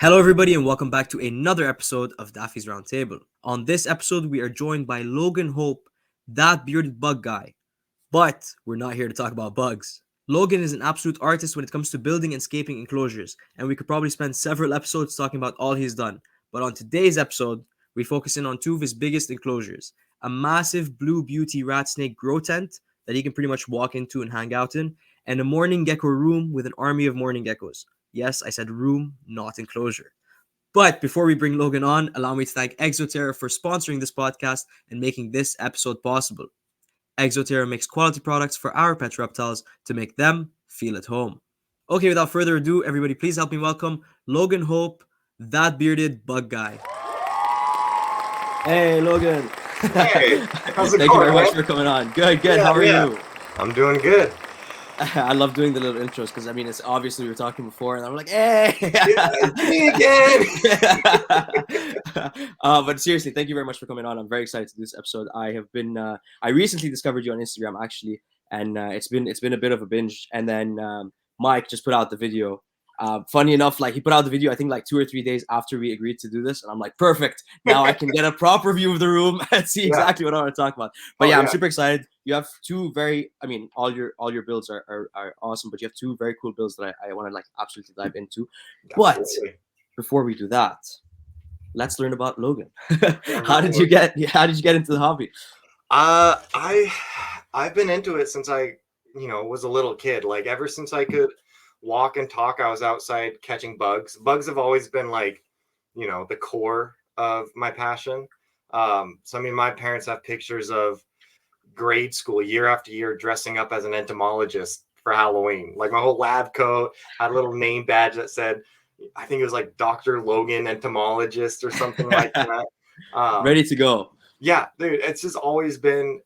Hello, everybody, and welcome back to another episode of Daffy's Roundtable. On this episode, we are joined by Logan Hope, that bearded bug guy. But we're not here to talk about bugs. Logan is an absolute artist when it comes to building and scaping enclosures, and we could probably spend several episodes talking about all he's done. But on today's episode, we focus in on two of his biggest enclosures: a massive blue beauty rat snake grow tent that he can pretty much walk into and hang out in, and a mourning gecko room with an army of mourning geckos. Yes, I said room, not enclosure. But before we bring Logan on, allow me to thank Exoterra for sponsoring this podcast and making this episode possible. Exoterra makes quality products for our pet reptiles to make them feel at home. Okay, without further ado, everybody, please help me welcome Logan Hope, that bearded bug guy. Hey, Logan. Hey, how's it Thank going, you very much man? for coming on. Good. How are you? I'm doing good. I love doing the little intros because it's obviously we were talking before, and I'm like, hey, It's me again. But seriously, thank you very much for coming on. I'm very excited to do this episode. I recently discovered you on Instagram actually, and it's been a bit of a binge. And then Mike just put out the video. Funny enough, like he put out the video, I think like 2 or 3 days after we agreed to do this, and I'm like, perfect. Now I can get a proper view of the room and see exactly what I want to talk about. But I'm super excited. You have two all your builds are awesome, but you have two very cool builds that I want to like absolutely dive into. Absolutely. But before we do that, let's learn about Logan. How did you get into the hobby? I've been into it since I was a little kid. Like ever since I could walk and talk, I was outside catching bugs. Bugs have always been like, the core of my passion. So my parents have pictures of grade school year after year dressing up as an entomologist for Halloween. Like my whole lab coat had a little name badge that said, I think it was like Dr. Logan entomologist or something like that. Ready to go. Yeah, dude, it's just always been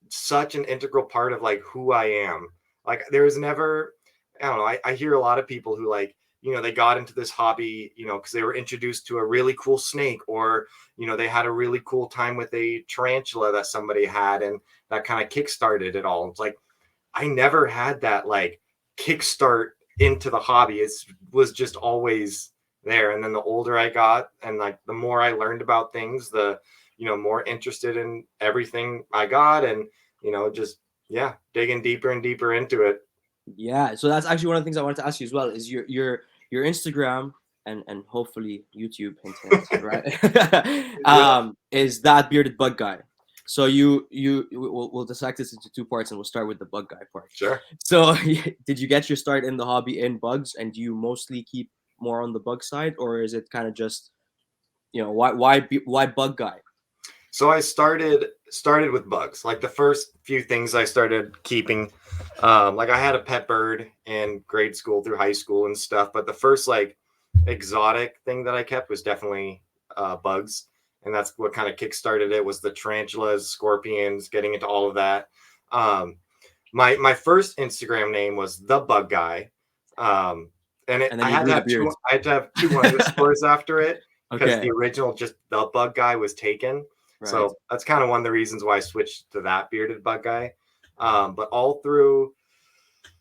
such an integral part of like who I am. Like there was never, I don't know, I hear a lot of people who like, they got into this hobby, because they were introduced to a really cool snake, or, they had a really cool time with a tarantula that somebody had, and that kind of kickstarted it all. It's like, I never had that like kickstart into the hobby. It was just always there. And then the older I got and like the more I learned about things, the, more interested in everything I got, and, just, digging deeper and deeper into it. Yeah, so that's actually one of the things I wanted to ask you as well is your Instagram and hopefully YouTube, hint, right? Is that bearded bug guy. So we'll dissect this into two parts, and we'll start with the bug guy part. Sure. So did you get your start in the hobby in bugs, and do you mostly keep more on the bug side, or is it kind of just, why bug guy? So I started with bugs. Like the first few things I started keeping, like I had a pet bird in grade school through high school and stuff. But the first like exotic thing that I kept was definitely bugs. And that's what kind of kickstarted it, was the tarantulas, scorpions, getting into all of that. My first Instagram name was The Bug Guy. I had to have two underscores after it because the original just The Bug Guy was taken. Right. So that's kind of one of the reasons why I switched to that bearded bug guy. But all through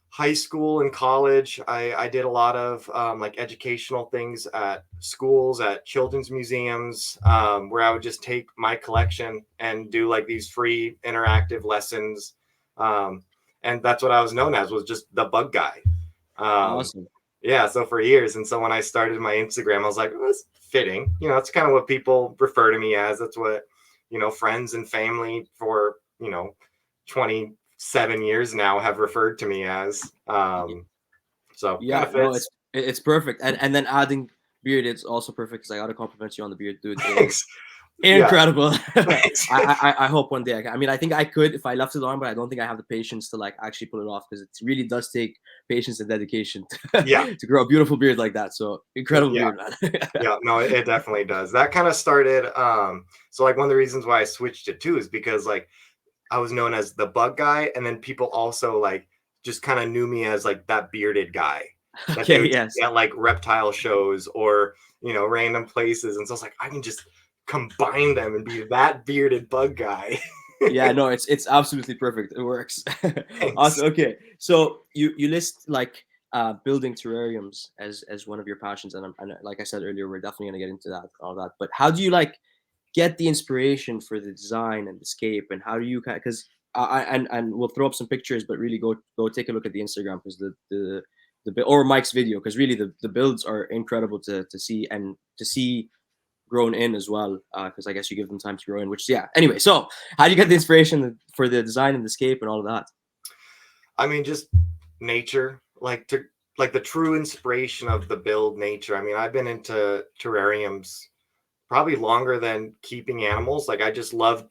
high school and college, I did a lot of like educational things at schools, at children's museums, where I would just take my collection and do like these free interactive lessons. And that's what I was known as, was just the bug guy. Awesome. Yeah, so for years. And so when I started my Instagram, I was like, it's fitting. That's kind of what people refer to me as. That's what friends and family for 27 years now have referred to me as. So yeah, no, it's perfect. And then adding beard, it's also perfect because I gotta compliment you on the beard, dude. Thanks. Incredible. I hope one day I think I could if I left it on, but I don't think I have the patience to like actually pull it off, because it really does take patience and dedication to grow a beautiful beard like that. So incredible beard, man. Yeah, no, it definitely does. That kind of started so like one of the reasons why I switched it too is because like I was known as the bug guy, and then people also like just kind of knew me as like that bearded guy. At like reptile shows or random places, and so I was like, I can just combine them and be that bearded bug guy. Yeah, no, it's absolutely perfect. It works. Awesome. Okay, so you list like building terrariums as one of your passions, and like I said earlier, we're definitely gonna get into that, all that. But how do you like get the inspiration for the design and the scape, and how do you kind of, because and we'll throw up some pictures, but really go take a look at the Instagram, because or Mike's video, because really the builds are incredible to see, and to see grown in as well, because I guess you give them time to grow in, which, yeah, anyway. So how do you get the inspiration for the design and the scape and all of that? I mean, just nature, like the true inspiration of the build, nature. I mean, I've been into terrariums probably longer than keeping animals. Like, I just love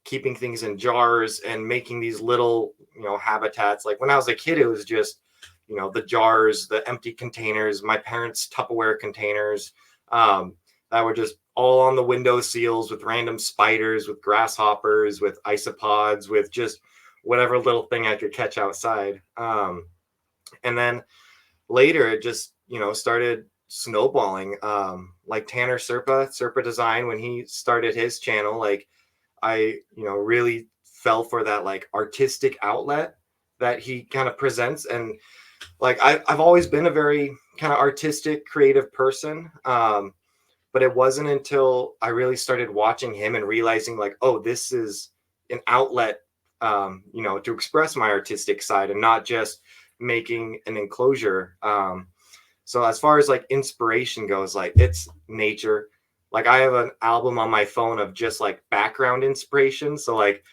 keeping things in jars and making these little, habitats. Like, when I was a kid, it was just, the jars, the empty containers, my parents' Tupperware containers, that were just all on the window seals with random spiders, with grasshoppers, with isopods, with just whatever little thing I could catch outside. And then later it just, started snowballing. Like Tanner Serpa Design, when he started his channel, like, I, really fell for that, like, artistic outlet that he kind of presents. And like, I've always been a very kind of artistic, creative person. But it wasn't until I really started watching him and realizing, like, oh, this is an outlet, to express my artistic side and not just making an enclosure. So as far as like inspiration goes, like, it's nature. Like, I have an album on my phone of just like background inspiration. So like,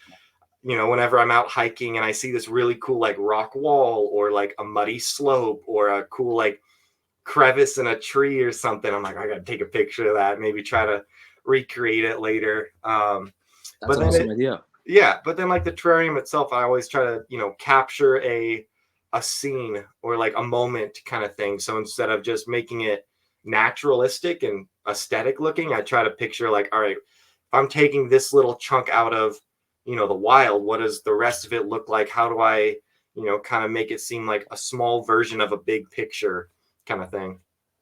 whenever I'm out hiking and I see this really cool like rock wall, or like a muddy slope, or a cool like crevice in a tree or something, I'm like, I gotta take a picture of that, maybe try to recreate it later. That's But an then awesome idea. yeah, but then like the terrarium itself, I always try to, capture a scene or like a moment kind of thing. So instead of just making it naturalistic and aesthetic looking, I try to picture, like, all right, if I'm taking this little chunk out of, the wild, what does the rest of it look like? How do I, kind of make it seem like a small version of a big picture kind of thing?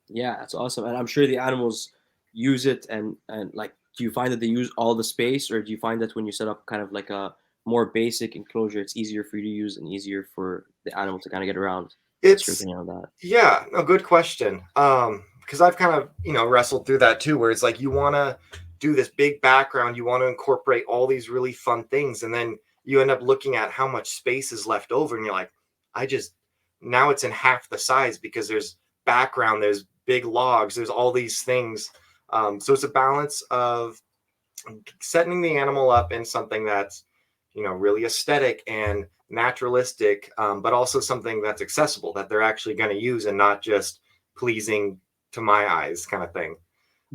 Yeah, that's awesome. And I'm sure the animals use it, and like, do you find that they use all the space, or do you find that when you set up kind of like a more basic enclosure, it's easier for you to use and easier for the animal to kind of get around? What's your It's opinion on that? Yeah, a good question. Because I've kind of, wrestled through that too, where it's like, you want to do this big background, you want to incorporate all these really fun things, and then you end up looking at how much space is left over, and you're like, I just now it's in half the size because there's background, there's big logs, there's all these things. So it's a balance of setting the animal up in something that's, really aesthetic and naturalistic, but also something that's accessible, that they're actually going to use, and not just pleasing to my eyes kind of thing.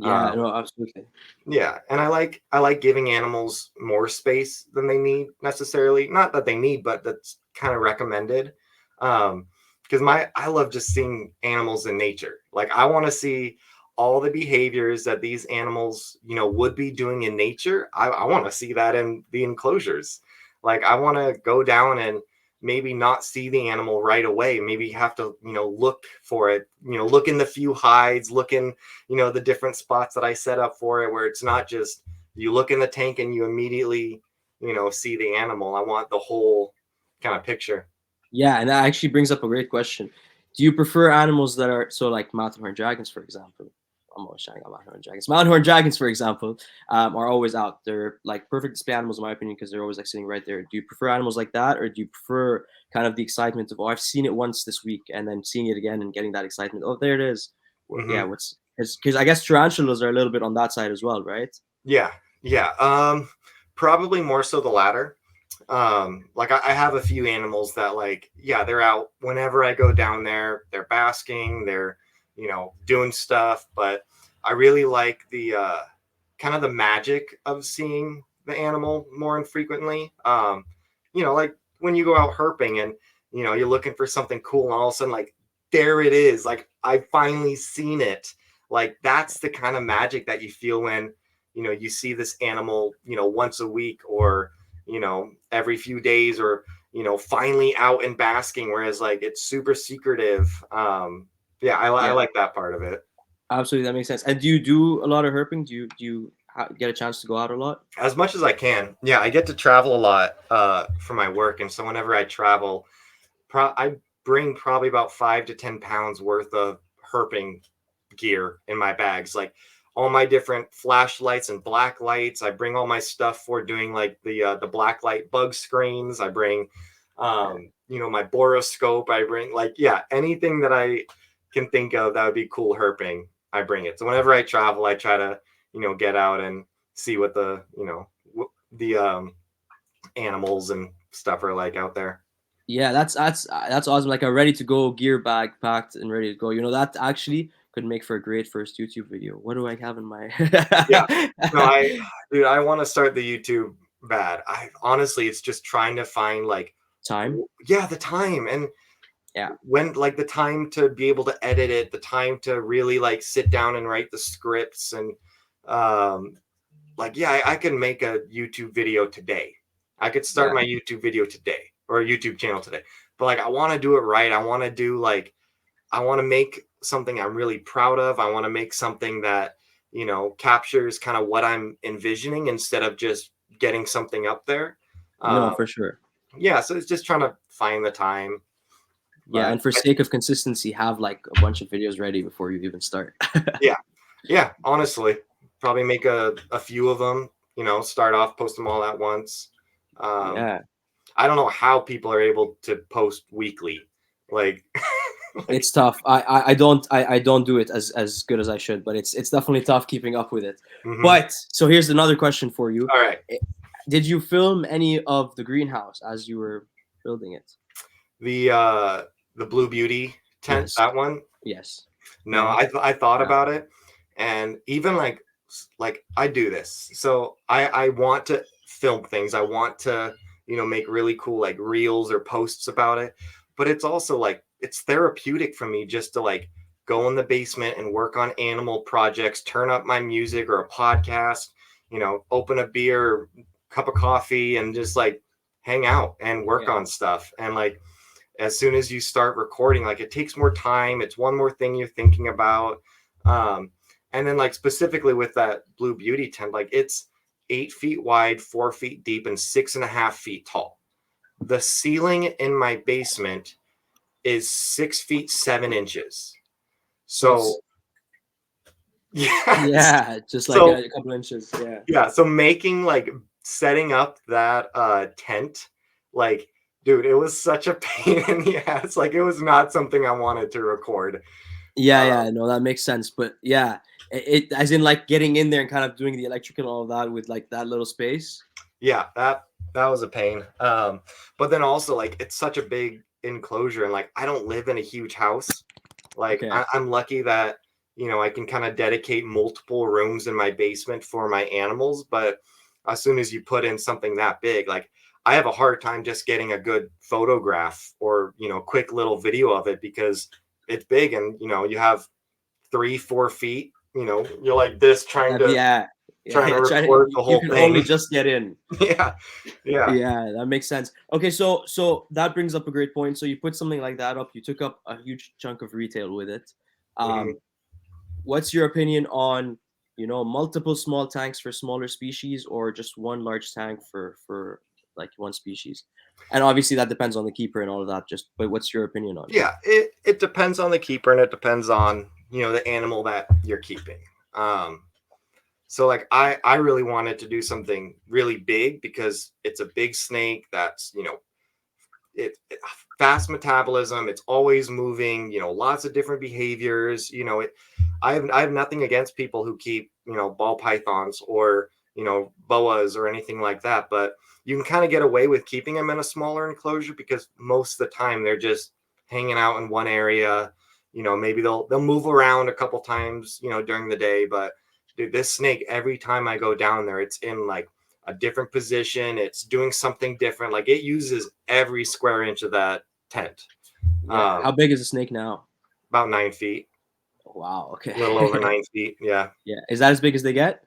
Yeah, um, no, absolutely. yeah, and I like giving animals more space than they need necessarily, not that they need, but that's kind of recommended. Because I love just seeing animals in nature. Like, I want to see all the behaviors that these animals, would be doing in nature. I want to see that in the enclosures. Like, I want to go down and maybe not see the animal right away, maybe have to, look for it, look in the few hides, look in, the different spots that I set up for it, where it's not just you look in the tank and you immediately, see the animal. I want the whole kind of picture. Yeah, and that actually brings up a great question. Do you prefer animals that are, so like mountain horn dragons, for example? I'm always shouting out mountain horn dragons. Mountain horn dragons, for example, are always out. They're like perfect display animals, in my opinion, because they're always like sitting right there. Do you prefer animals like that, or do you prefer kind of the excitement of, oh, I've seen it once this week, and then seeing it again and getting that excitement? Oh, there it is. Yeah, Hmm. because I guess tarantulas are a little bit on that side as well, right? Yeah, yeah. Probably more so the latter. Like, I have a few animals that, like, yeah, they're out whenever I go down there. They're basking, they're, doing stuff. But I really like the kind of the magic of seeing the animal more infrequently. Like when you go out herping and, you're looking for something cool, and all of a sudden, like, there it is. Like, I finally seen it. Like, that's the kind of magic that you feel when, you see this animal, once a week, or, every few days, or, finally out and basking. Whereas, like, it's super secretive. Yeah, I Yeah, like that part of it. absolutely, that makes sense. And do you do a lot of herping? Do you get a chance to go out a lot? As much as I can. Yeah, I get to travel a lot for my work, and so whenever I travel, I bring probably about 5 to 10 pounds worth of herping gear in my bags, like all my different flashlights and black lights. I bring all my stuff for doing like the black light bug screens. I bring my boroscope. I bring like, yeah, anything that I can think of that would be cool herping, I bring it. So whenever I travel, I try to, get out and see what the animals and stuff are like out there. Yeah, that's awesome. Like a ready to go gear bag packed and ready to go. That actually could make for a great first YouTube video. What do I have in my Yeah. No, dude, I want to start the YouTube bad. I honestly, it's just trying to find like, time? yeah, the time, and Yeah. when like the time to be able to edit it, the time to really like sit down and write the scripts, and like, yeah, I can make a YouTube video today. I could start Yeah. my YouTube video today, or a YouTube channel today. But like, I want to do it right. I want to do like, I want to make something I'm really proud of. I want to make something that, captures kind of what I'm envisioning instead of just getting something up there. No, for sure. Yeah, so it's just trying to find the time. Yeah, But and for sake of consistency, have like a bunch of videos ready before you even start. yeah, honestly, probably make a few of them, start off, post them all at once. Yeah. I don't know how people are able to post weekly. Like, It's tough. I don't do it as good as I should, but it's definitely tough keeping up with it. mhm. But so here's another question for you. All right. Did you film any of the greenhouse as you were building it? The Blue Beauty tent, Yes. that one. Yes. No, No. I thought No. about it, and even like I do this. So I want to film things. I want to, make really cool like reels or posts about it. But it's also like it's therapeutic for me just to like go in the basement and work on animal projects, turn up my music or a podcast, open a beer, or cup of coffee, and just like hang out and work Yeah. on stuff. And like as soon as you start recording, like it takes more time. It's one more thing you're thinking about. And then like specifically with that Blue Beauty tent, like it's 8 feet wide, 4 feet deep, and 6.5 feet tall. The ceiling in my basement is 6 feet 7 inches. So yeah, Yeah, just like so a couple inches. Yeah. yeah, so making like setting up that tent, like, dude, it was such a pain in the ass. Like it was not something I wanted to record. Yeah, Uh, yeah, no, that makes sense. But yeah, it as in like getting in there and kind of doing the electrical and all of that with like that little space. yeah, that was a pain. But then also like it's such a big enclosure, and like I don't live in a huge house. Like Okay. I'm lucky that I can kind of dedicate multiple rooms in my basement for my animals. But as soon as you put in something that big, like I have a hard time just getting a good photograph or quick little video of it because it's big, and you have 3-4 feet. You're like this trying to Yeah. Yeah, trying to yeah. record the You whole can only thing. just get in. Yeah, yeah. Yeah, that makes sense. Okay, so that brings up a great point. So you put something like that up, you took up a huge chunk of retail with it. Mhm. What's your opinion on, multiple small tanks for smaller species or just one large tank for like one species? And obviously that depends on the keeper and all of that. But what's your opinion on it? Yeah, it depends on the keeper, and it depends on the animal that you're keeping. So like I really wanted to do something really big because it's a big snake that's it fast metabolism. It's always moving. Lots of different behaviors. I have nothing against people who keep ball pythons or boas or anything like that, but you can kind of get away with keeping them in a smaller enclosure because most of the time they're just hanging out in one area. Maybe they'll move around a couple times during the day, but dude, this snake, every time I go down there, it's in like a different position. It's doing something different. Like it uses every square inch of that tent. Yeah. How big is the snake now? About 9 feet, Wow. Okay. a little over 9 feet. Yeah. Yeah. Is that as big as they get?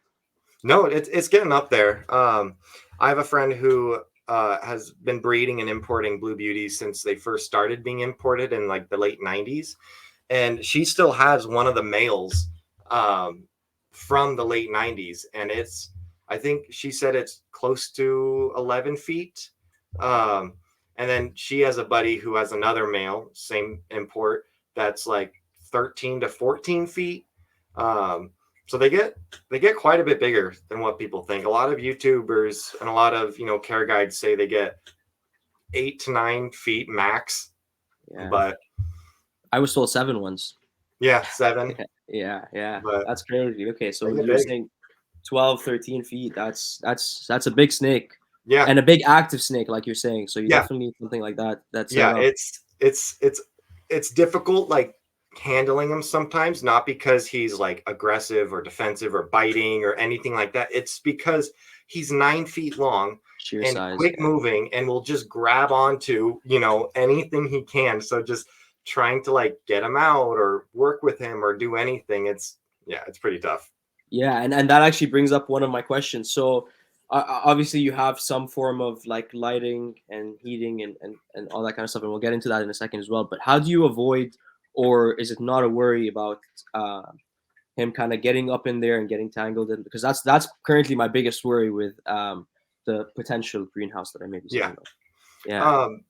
No, it's getting up there. I have a friend who has been breeding and importing blue beauties since they first started being imported in like the late 90s. And she still has one of the males from the late 90s. And I think she said it's close to 11 feet. Um, And then she has a buddy who has another male, same import, that's like 13 to 14 feet. So they get quite a bit bigger than what people think. A lot of YouTubers and a lot of care guides say they get 8 to 9 feet max, Yeah. but I was told 7 once. yeah, 7. Yeah. But That's crazy. Okay, they so get you're big. saying 12, 13 feet. That's a big snake. Yeah, And a big active snake, like you're saying. So you yeah, definitely need something like that set yeah. up. It's difficult like handling him sometimes, not because he's like aggressive or defensive or biting or anything like that. It's because he's 9 feet long Sheer and size. quick moving and will just grab onto anything he can. So just trying to like get him out or work with him or do anything, it's pretty tough. Yeah, and that actually brings up one of my questions. So obviously you have some form of like lighting and heating and all that kind of stuff, and we'll get into that in a second as well. But how do you avoid, or is it not a worry about uh, him kind of getting up in there and getting tangled in? Because that's currently my biggest worry with the potential greenhouse that I may be Yeah. setting up. Yeah, Um,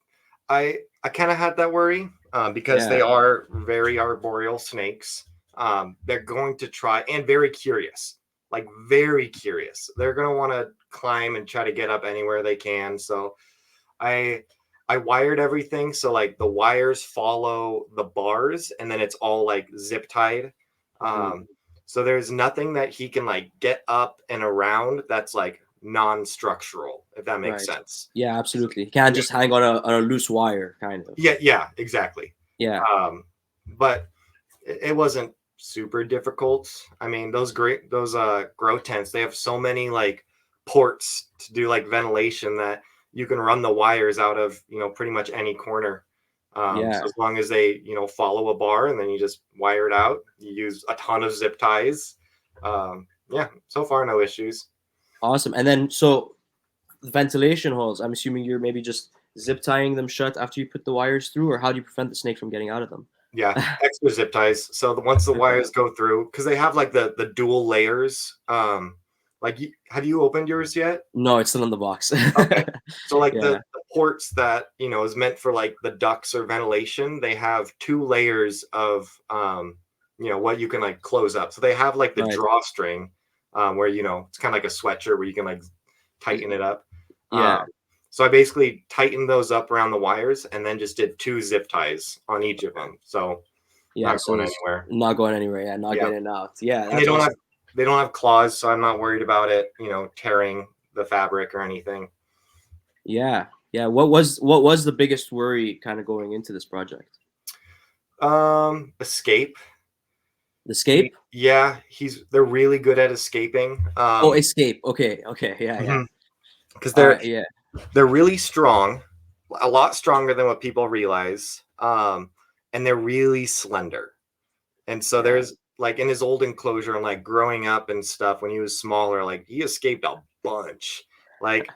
I kind of had that worry because they yeah, are very arboreal snakes. They're going to try and very curious, like very curious. They're going to want to climb and try to get up anywhere they can. So I I wired everything so like the wires follow the bars and then it's all like zip tied. mhm, Um, so there's nothing that he can like get up and around that's like non-structural, if that makes right. sense. Yeah, absolutely. He can't Yeah, just hang on a loose wire, kind of. yeah, exactly. Yeah, But it wasn't super difficult. I mean, those grow tents, they have so many like ports to do like ventilation that you can run the wires out of, pretty much any corner. So yeah. as long as they, follow a bar and then you just wire it out, you use a ton of zip ties. Yeah, so far no issues. Awesome. And then so the ventilation holes, I'm assuming you're maybe just zip tying them shut after you put the wires through, or how do you prevent the snake from getting out of them? Yeah, extra zip ties. So once the wires go through, because they have like the dual layers. Like have you opened yours yet? No, it's still in the box. Okay. So like Yeah, the ports that is meant for like the ducts or ventilation, they have 2 layers of what you can like close up. So they have like the right. drawstring, where it's kind of like a sweatshirt where you can like tighten it up. Um, Yeah, so I basically tightened those up around the wires and then just did 2 zip ties on each of them. So yeah. not So going it's anywhere. not going anywhere. Yeah, not Yeah. getting out. Yeah, And they that's don't have awesome. they don't have claws, so I'm not worried about it, tearing the fabric or anything. Yeah, yeah. What was the biggest worry kind of going into this project? Escape. The scape? Yeah, they're really good at escaping. Oh, escape. Okay, okay. Yeah, yeah. Because All they're right. Yeah, they're really strong, a lot stronger than what people realize. And they're really slender. And so yeah. there's like in his old enclosure and like growing up and stuff when he was smaller, like he escaped a bunch. Like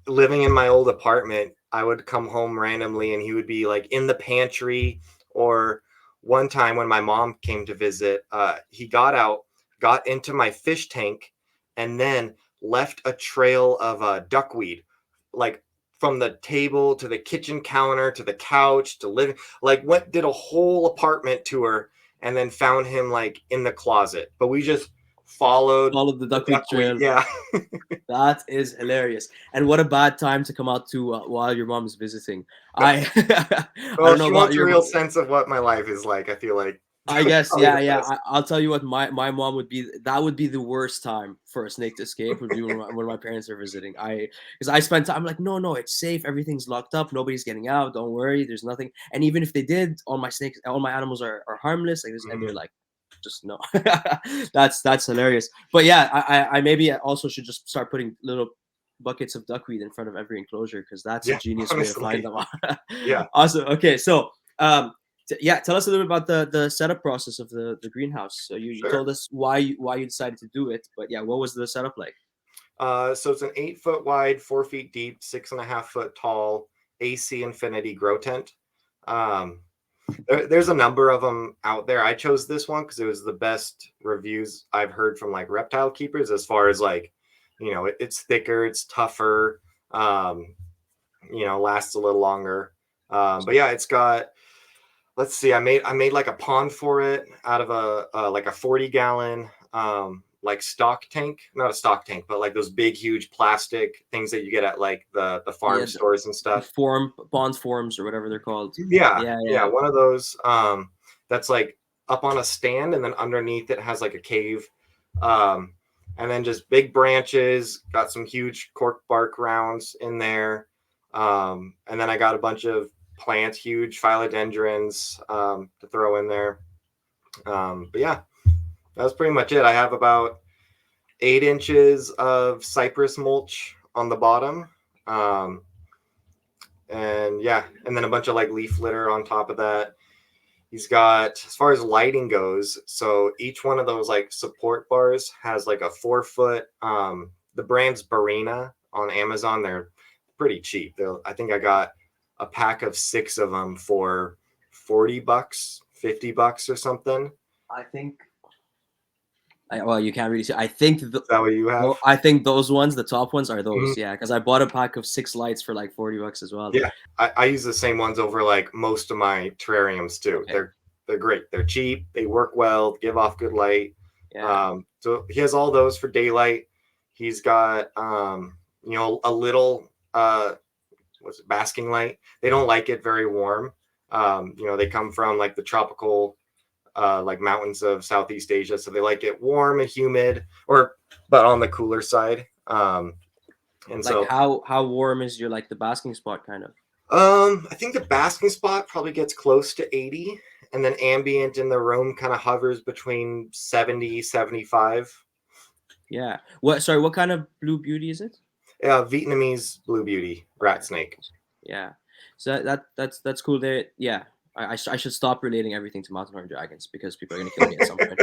living in my old apartment, I would come home randomly and he would be like in the pantry. Or one time when my mom came to visit, he got out, got into my fish tank, and then left a trail of duckweed, like from the table to the kitchen counter to the couch to living, like did a whole apartment tour and then found him like in the closet. But we just followed Followed the the duckweed duckweed. trail. Yeah. That is hilarious. And what a bad time to come out to while your mom is visiting. No. I I Well, don't know she about wants a your real mom. sense of what my life is like. I feel like I that's guess, probably yeah, the yeah. best. I'll tell you what, my mom would be. That would be the worst time for a snake to escape. Would be when my parents are visiting. Because I spent time, I'm like, no, no, it's safe. Everything's locked up. Nobody's getting out. Don't worry. There's nothing. And even if they did, all my snakes, all my animals are harmless. Like this, and they're Mhm. like, just no. That's hilarious. But yeah, I maybe also should just start putting little buckets of duckweed in front of every enclosure because that's a Yeah, genius way to find honestly. them. Yeah, Awesome. Okay, so yeah, tell us a little bit about the setup process of the greenhouse. So you sure. told us why you decided to do it, but yeah, what was the setup like? So it's an 8 foot wide, 4 feet deep, 6.5 foot tall AC Infinity grow tent. Um, there's a number of them out there. I chose this one because it was the best reviews I've heard from like reptile keepers as far as like, it's thicker, it's tougher. Um, lasts a little longer. But yeah, it's got, let's see, I made like a pond for it out of a like a 40-gallon like stock tank, not a stock tank, but like those big huge plastic things that you get at like the farm Yeah, stores and the stuff. bonds forms or whatever they're called. Yeah, Yeah, yeah, yeah. one of those that's like up on a stand, and then underneath it has like a cave. Um and then just big branches, got some huge cork bark rounds in there. And then I got a bunch of plants, huge philodendrons to throw in there. But yeah, that's pretty much it. I have about 8 inches of cypress mulch on the bottom. Um, and yeah, and then a bunch of like leaf litter on top of that. He's got, as far as lighting goes, so each one of those like support bars has like a 4 foot. The brand's Barina on Amazon. They're pretty cheap. I think I got a pack of 6 of them for $40, $50 or something. I think. Well, you can't really see. I think Is that what you have? well, I think those ones, the top ones, are Mhm. those. Yeah, because I bought a pack of 6 lights for like $40 as well. Yeah, I use the same ones over like most of my terrariums too. Okay. They're great. They're cheap. They work well. Give off good light. Yeah. So he has all those for daylight. He's got a little what's it, basking light. They don't like it very warm. They come from like the tropical like mountains of Southeast Asia, so they like it warm and humid, but on the cooler side. And Like so how warm is your like the basking spot kind of? I think the basking spot probably gets close to 80, and then ambient in the room kind of hovers between 70, 75. Yeah. What? Sorry. What kind of blue beauty is it? Vietnamese blue beauty rat Okay. snake. Yeah. So that's cool. There. Yeah. I should stop relating everything to Mountain Horn Dragons because people are gonna kill me at some point.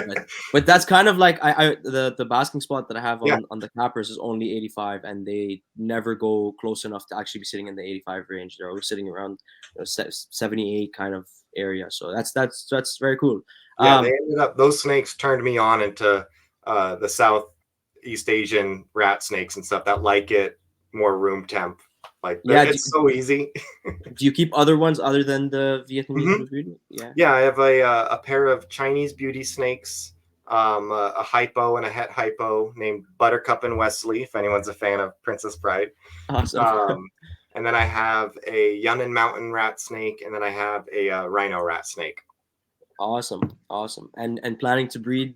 But that's kind of like the basking spot that I have Yeah, on the cappers is only 85, and they never go close enough to actually be sitting in the 85 range. They're always sitting around 78 kind of area. So that's very cool. yeah. They Um, ended up, those snakes turned me on into the Southeast Asian rat snakes and stuff that like it more room temp. Like yeah. it's so easy. Do you keep other ones other than the Vietnamese Mhm. blue beauty? Yeah. Yeah, I have a pair of Chinese beauty snakes, a hypo and a het hypo named Buttercup and Wesley, if anyone's a fan of Princess Bride. Awesome. Um, and then I have a Yunnan mountain rat snake, and then I have a rhino rat snake. Awesome. Awesome. And planning to breed,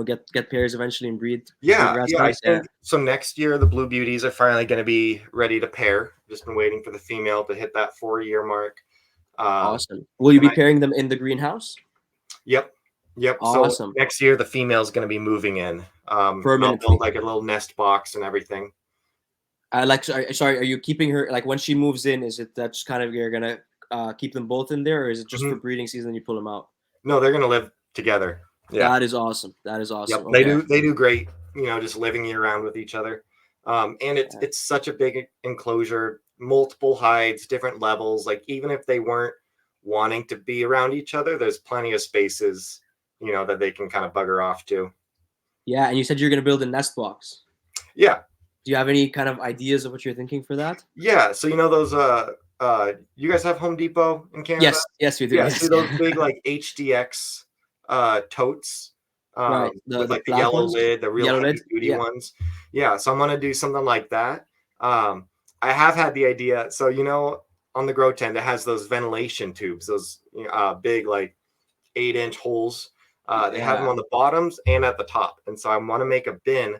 get pairs eventually and breed Yeah, rat yeah, I snakes. Yeah. think so. Next year, the blue beauties are finally going to be ready to pair. Just been waiting for the female to hit that 4 year mark. Awesome. Will you And be pairing them in the greenhouse? yep, yep. So Awesome. next year, the female's going to be moving in. And I'll build Permanently. like a little nest box and everything. Sorry, are you keeping her like when she moves in? Is it that's kind of you're gonna keep them both in there, or is it just for Mhm. breeding season you pull them out? No, they're going to live together. Yeah. That is awesome. That is Yep. awesome. They Okay. do. They do great. Just living year round with each other. And Yeah. it's such a big enclosure, multiple hides, different levels. Like even if they weren't wanting to be around each other, there's plenty of spaces, that they can kind of bugger off to. Yeah, and you said you're gonna build a nest box. Yeah. Do you have any kind of ideas of what you're thinking for that? Yeah. So those you guys have Home Depot in Canada? Yes, yes, we do. Yeah, see Yes, those yeah. big like HDX totes Right. The with the like the black yellow ones, lid, the real yellow heavy lid. duty Yeah. ones. Yeah, so I'm gonna do something like that. I have had the idea. So on the grow tent, it has those ventilation tubes, those big like 8-inch holes. They have them Yeah. on the bottoms and at the top, and so I want to make a bin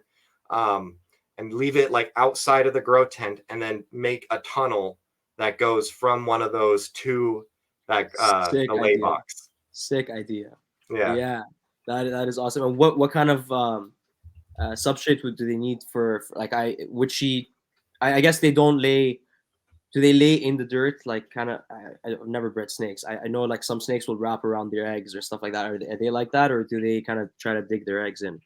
um, and leave it like outside of the grow tent, and then make a tunnel that goes from one of those to like Sick the lay idea. box. Sick idea. Yeah. Yeah. That is awesome. And what kind of substrate do they need for like I guess they don't lay. Do they lay in the dirt like kind of? I've never bred snakes. I know like some snakes will wrap around their eggs or stuff like that. Are they like that, or do they kind of try to dig their eggs in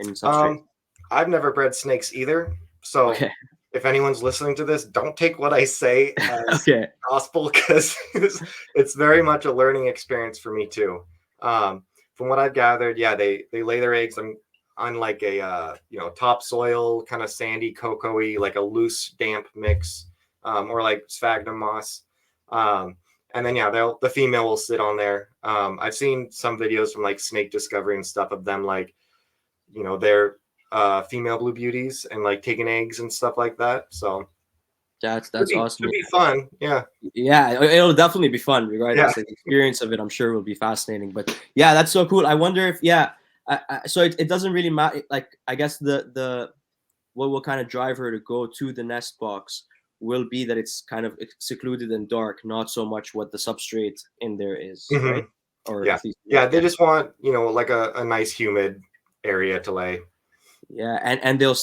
substrate? Um, I've never bred snakes either. So Okay. if anyone's listening to this, don't take what I say as Okay. gospel because it's very much a learning experience for me too. From what I've gathered, yeah, they lay their eggs on like a topsoil kind of sandy, cocoa-y, like a loose, damp mix. or like sphagnum moss. And then the female will sit on there. I've seen some videos from like Snake Discovery and stuff of them like, their female blue beauties and like taking eggs and stuff like that. So That's awesome. should be fun. Yeah. Yeah, it'll definitely be fun Yeah. regardless. Like, the experience of it, I'm sure will be fascinating. But yeah, that's so cool. I wonder if so it doesn't really matter. Like, I guess the what will kind of drive her to go to the nest box will be that it's kind of secluded and dark, not so much what the substrate in there is, Mhm. right? Or Yeah. at least Yeah. They just want, like a nice humid area to lay. yeah, and they'll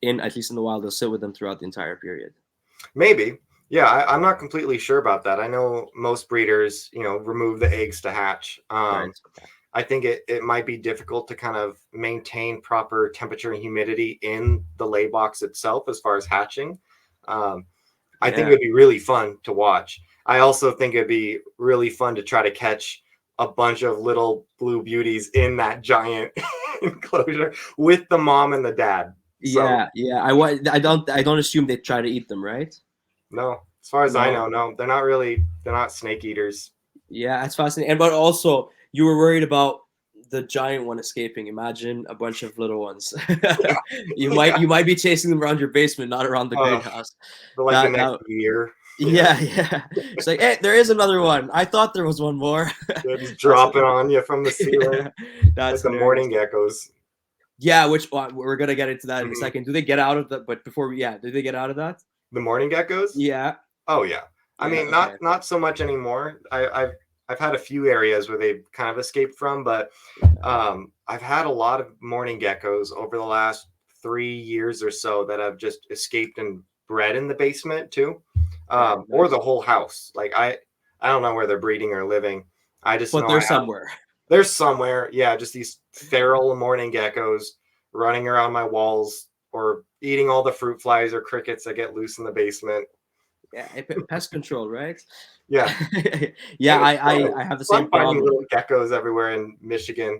in at least in the wild they'll sit with them throughout the entire period. Maybe. Yeah. I'm not completely sure about that. I know most breeders, remove the eggs to hatch. Right. Okay. I think it might be difficult to kind of maintain proper temperature and humidity in the lay box itself as far as hatching. I think Yeah. it'd be really fun to watch. I also think it'd be really fun to try to catch a bunch of little blue beauties in that giant enclosure with the mom and the dad. So Yeah. I don't assume they try to eat them, right? no, as far as I No. know, no, they're not snake eaters. Yeah, that's fascinating. And but also, you were worried about the giant one escaping. Imagine a bunch of little ones. Yeah, you yeah. might be chasing them around your basement, not around the Uh, greenhouse. for like the next That year. Yeah. yeah. It's like, hey, there is another one. I thought there was one more. They're just That's dropping on you from the ceiling yeah, that's like the hilarious. morning geckos. Yeah, which we're gonna get into that in a Mhm. second. Do they get out of that? But before, yeah, do they get out of that? The morning geckos? Yeah, Oh yeah. I yeah. mean, Okay. not so much anymore. I've had a few areas where they've kind of escaped from, but I've had a lot of morning geckos over the last 3 years or so that have just escaped and bred in the basement too, Okay, or nice. the whole house. Like I don't know where they're breeding or living. I just But know they're somewhere. there's somewhere, yeah, just these feral morning geckos running around my walls or eating all the fruit flies or crickets that get loose in the basement. Yeah, pest control, right? Yeah, Yeah, and it's fun. I have the It's same fun finding problem. little geckos everywhere in Michigan.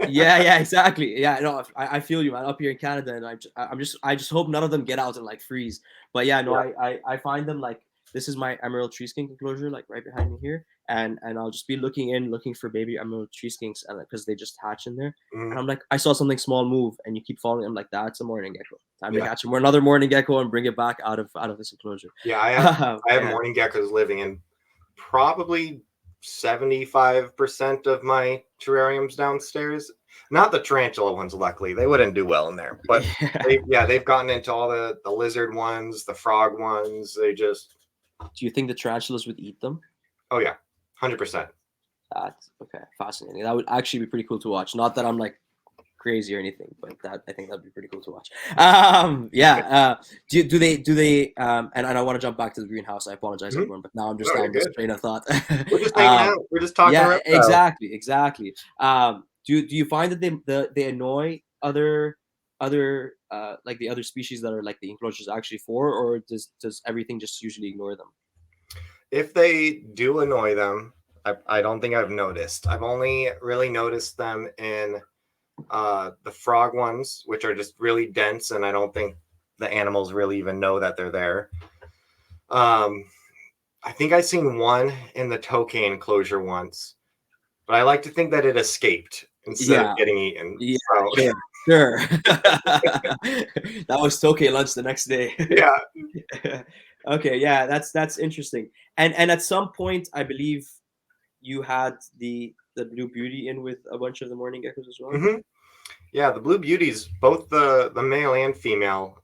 Yeah, exactly. Yeah, no, I feel you, man. Up here in Canada, and I just hope none of them get out and like freeze. But yeah, no, Yeah. I find them like this is my emerald tree skink enclosure, like right behind me here, and I'll just be looking for baby emerald tree skinks, and because they just hatch in there, and Mhm. I'm like, I saw something small move, and you keep following. I'm like, that's a morning gecko. Time to Yeah. catch him. We're another morning gecko and bring it back out of this enclosure. Yeah. I have Yeah. morning geckos living in probably 75% of my terrariums downstairs. Not the tarantula ones, luckily. They wouldn't do well in there. But Yeah. they've gotten into all the lizard ones, the frog ones. They just Do you think the tarantulas would eat them? oh yeah, 100%. That's okay. Fascinating. That would actually be pretty cool to watch. Not that I'm like crazy or anything, but that I think that'd be pretty cool to watch. Yeah. And I want to jump back to the greenhouse. I apologize, Mhm. everyone, but now I'm No, just you're on this good. train of thought. We're just hanging um, out. We're just talking yeah, reptiles. exactly. Do you find that they annoy other like the other species that are like the enclosures actually for, or does everything just usually ignore them? If they do annoy them, I don't think I've noticed. I've only really noticed them in the frog ones, which are just really dense, and I don't think the animals really even know that they're there. Um, I think I seen one in the tokay enclosure once, but I like to think that it escaped instead of Yeah, getting eaten. yeah, So sure. That was Tokyo lunch the next day. yeah, Okay, yeah, that's interesting. And at some point, I believe you had the Blue Beauty in with a bunch of the morning geckos as well. hmm yeah. The blue beauties, both the male and female,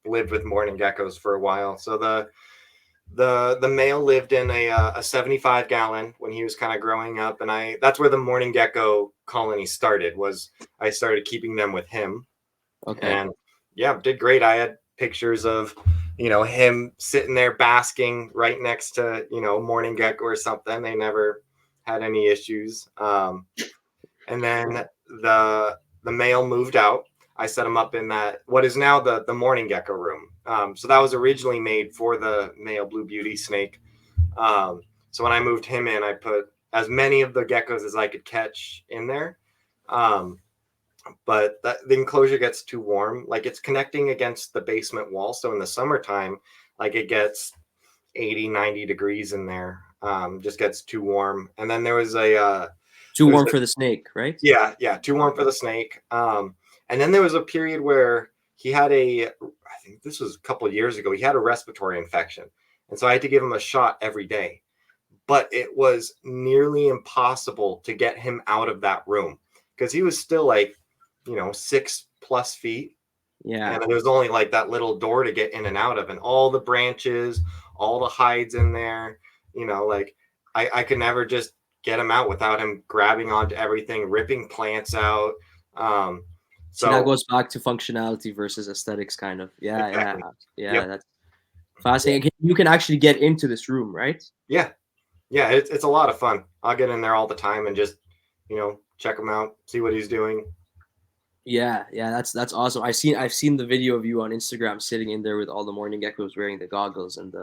lived with morning geckos for a while. So the male lived in a 75 gallon when he was kind of growing up, and that's where the morning gecko colony started. Was I started keeping them with him, Okay. and yeah, did great. I had pictures of him sitting there basking right next to morning gecko or something. They never had any issues. And then the male moved out. I set him up in that what is now the morning gecko room. So that was originally made for the male blue beauty snake. So when I moved him in, I put as many of the geckos as I could catch in there. Um, but the enclosure gets too warm. Like it's connecting against the basement wall. So in the summertime, like it gets 80, 90 degrees in there. Just gets too warm. And then there was Too warm for the snake, right? yeah, too warm for the snake. And then there was a period where he had I think this was a couple of years ago, he had a respiratory infection. And so I had to give him a shot every day. But it was nearly impossible to get him out of that room because he was still like, 6+ feet. Yeah. And there was only like that little door to get in and out of, and all the branches, all the hides in there, like I could never just get him out without him grabbing onto everything, ripping plants out. See, that So goes back to functionality versus aesthetics, kind of. Yeah, exactly. yeah. Yep. That's fascinating. You can actually get into this room, right? Yeah. Yeah. It's a lot of fun. I'll get in there all the time and just, check him out, see what he's doing. Yeah, that's awesome. I've seen the video of you on Instagram sitting in there with all the mourning geckos wearing the goggles and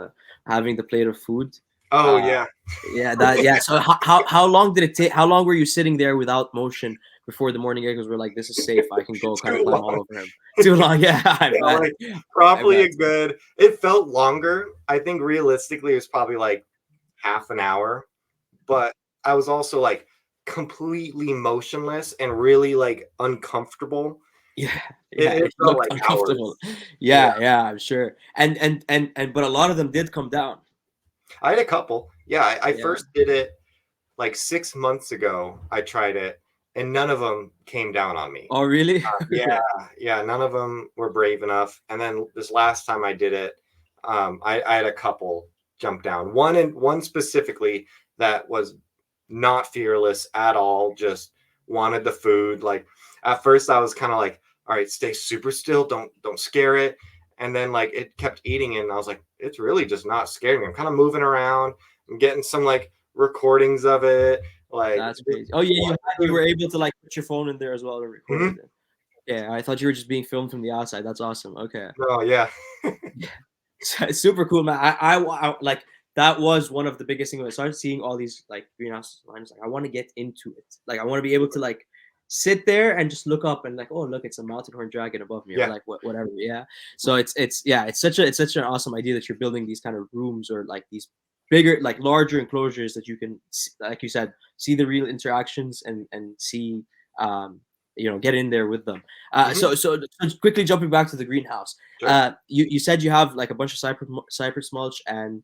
having the plate of food. Oh, Uh, yeah. yeah. So how long did it take? How long were you sitting there without motion before the mourning geckos were like, "This is safe. I can go kind of Too climb all long. over him." Too long. Yeah, I Yeah, bet. like I probably bet. a good, it felt longer. I think realistically it was probably like half an hour, but I was also like completely motionless and really like uncomfortable. Yeah, It, yeah. it It felt looked like uncomfortable. hours. Yeah. Yeah, I'm sure. And but a lot of them did come down. I had a couple. Yeah. I Yeah. first did it like 6 months ago. I tried it and none of them came down on me. Oh, really? Yeah. Okay. Yeah. None of them were brave enough. And then this last time I did it, I had a couple jump down. One specifically that was not fearless at all, just wanted the food. Like at first I was kind of like, all right, stay super still, don't scare it. And then like it kept eating it and I was like, it's really just not scaring me. I'm kind of moving around. I'm getting some like recordings of it. Like That's crazy. Oh yeah, you were able to like put your phone in there as well and record Mhm. it. Yeah, I thought you were just being filmed from the outside. That's awesome. Okay. Oh yeah. It's super cool, man. Like that was one of the biggest things when I started seeing all these like greenhouse lines. Like I want to get into it. Like I want to be able to like sit there and just look up and like, oh look, it's a mountain horn dragon above me, or Yeah. like whatever. Yeah. So it's such an awesome idea that you're building these kind of rooms or like these bigger, like larger enclosures that you can, like you said, see the real interactions and see get in there with them. Mhm. So quickly jumping back to the greenhouse. Sure. You said you have like a bunch of cypress mulch and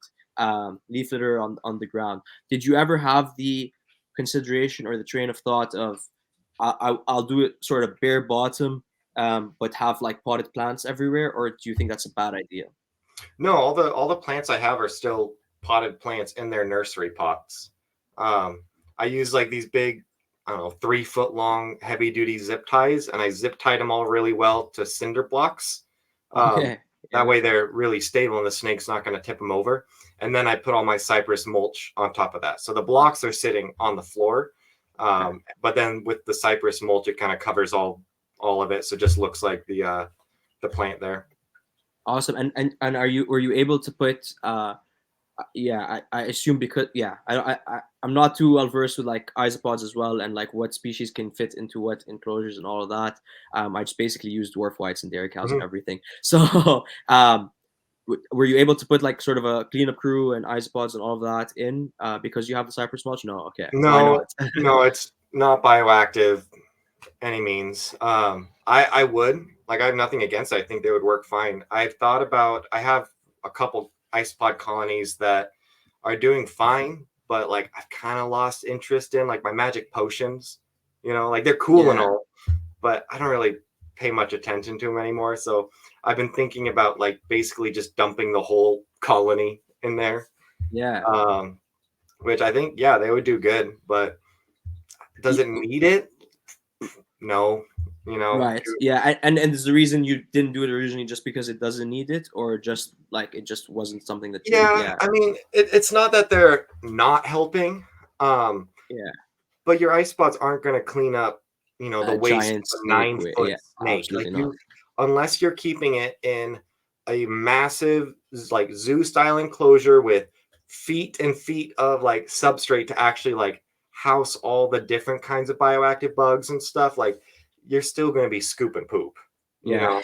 leaf litter on the ground. Did you ever have the consideration or the train of thought of I'll do it sort of bare bottom, but have like potted plants everywhere, or do you think that's a bad idea? No, all the plants I have are still potted plants in their nursery pots. I use like these big, I don't know, 3 foot long heavy duty zip ties, and I zip tied them all really well to cinder blocks. Um, Okay. that Yeah. way they're really stable and the snake's not going to tip them over. And then I put all my cypress mulch on top of that. So the blocks are sitting on the floor. Okay. But then with the cypress mulch, it kind of covers all of it. So it just looks like the plant there. Awesome. And were you able to put yeah, I assume because yeah, I'm not too well versed with like isopods as well and like what species can fit into what enclosures and all of that. I just basically use dwarf whites and dairy cows and Mhm. everything. So were you able to put like sort of a cleanup crew and isopods and all of that in because you have the cypress mulch? No, okay. Why No, not? no, it's not bioactive any means. I would like I have nothing against it. I think they would work fine. I've thought about I have a couple isopod colonies that are doing fine, but like I've kind of lost interest in like my magic potions. Like they're cool and Yeah, all, but I don't really pay much attention to them anymore. So I've been thinking about like basically just dumping the whole colony in there. yeah. Um, which I think yeah, they would do good, but does it need it? No, you know. Right. Yeah. And is the reason you didn't do it originally just because it doesn't need it, or just like it just wasn't something that you? Yeah, Yeah. I mean, it's not that they're not helping, Yeah. but your ice spots aren't going to clean up, the A waste giant of a snake. 9 foot Yeah. snake. Like Absolutely not. you, unless you're keeping it in a massive, like zoo style enclosure with feet and feet of like substrate to actually like house all the different kinds of bioactive bugs and stuff, like you're still going to be scooping poop. you Yeah. know,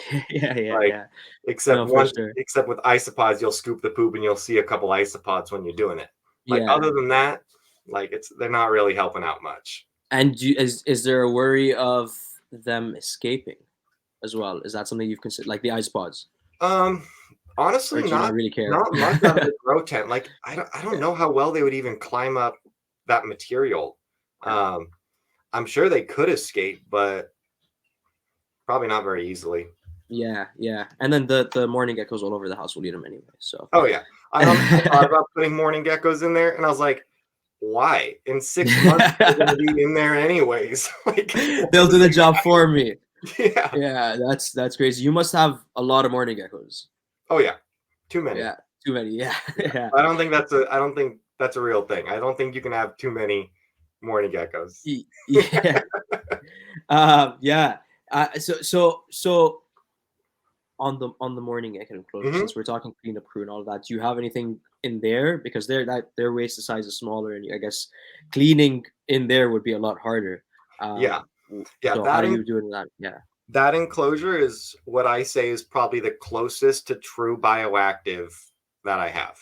like Yeah. except No, for one sure. except with isopods, you'll scoop the poop and you'll see a couple isopods when you're doing it. Like Yeah. other than that, like they're not really helping out much. And is there a worry of them escaping as well? Is that something you've considered, like the isopods, Um, or honestly, do you not really care? not much out of the grow tent. Like I don't know how well they would even climb up that material. Yeah. Um, I'm sure they could escape, but probably not very easily. Yeah. And then the mourning geckos all over the house will eat them anyway. So. Oh yeah, I thought about putting mourning geckos in there, and I was like, why? In 6 months they're gonna be in there anyways. Like, They'll do the job for me. yeah. Yeah, that's crazy. You must have a lot of mourning geckos. Oh yeah, too many. Yeah, too many. Yeah, Yeah, yeah. I don't think that's a real thing. I don't think you can have too many mourning geckos. Yeah. Yeah. So on the morning gecko enclosure, Hmm. since we're talking cleanup crew and all that, do you have anything in there, because their waste size is smaller, and I guess cleaning in there would be a lot harder. Yeah, yeah. So how do you do it in that? Yeah. That enclosure is what I say is probably the closest to true bioactive that I have,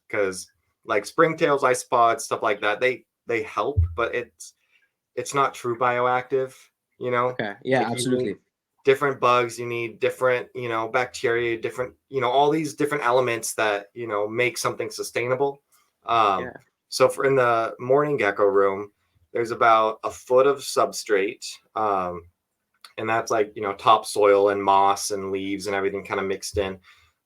because like springtails, isopods, stuff like that, they help, but it's not true bioactive. You know, Okay. Yeah. like you need Absolutely. different bugs, you need different, bacteria, different, all these different elements that, make something sustainable. Um, Yeah. so for in the morning gecko room, there's about a foot of substrate. And that's like, topsoil and moss and leaves and everything kind of mixed in.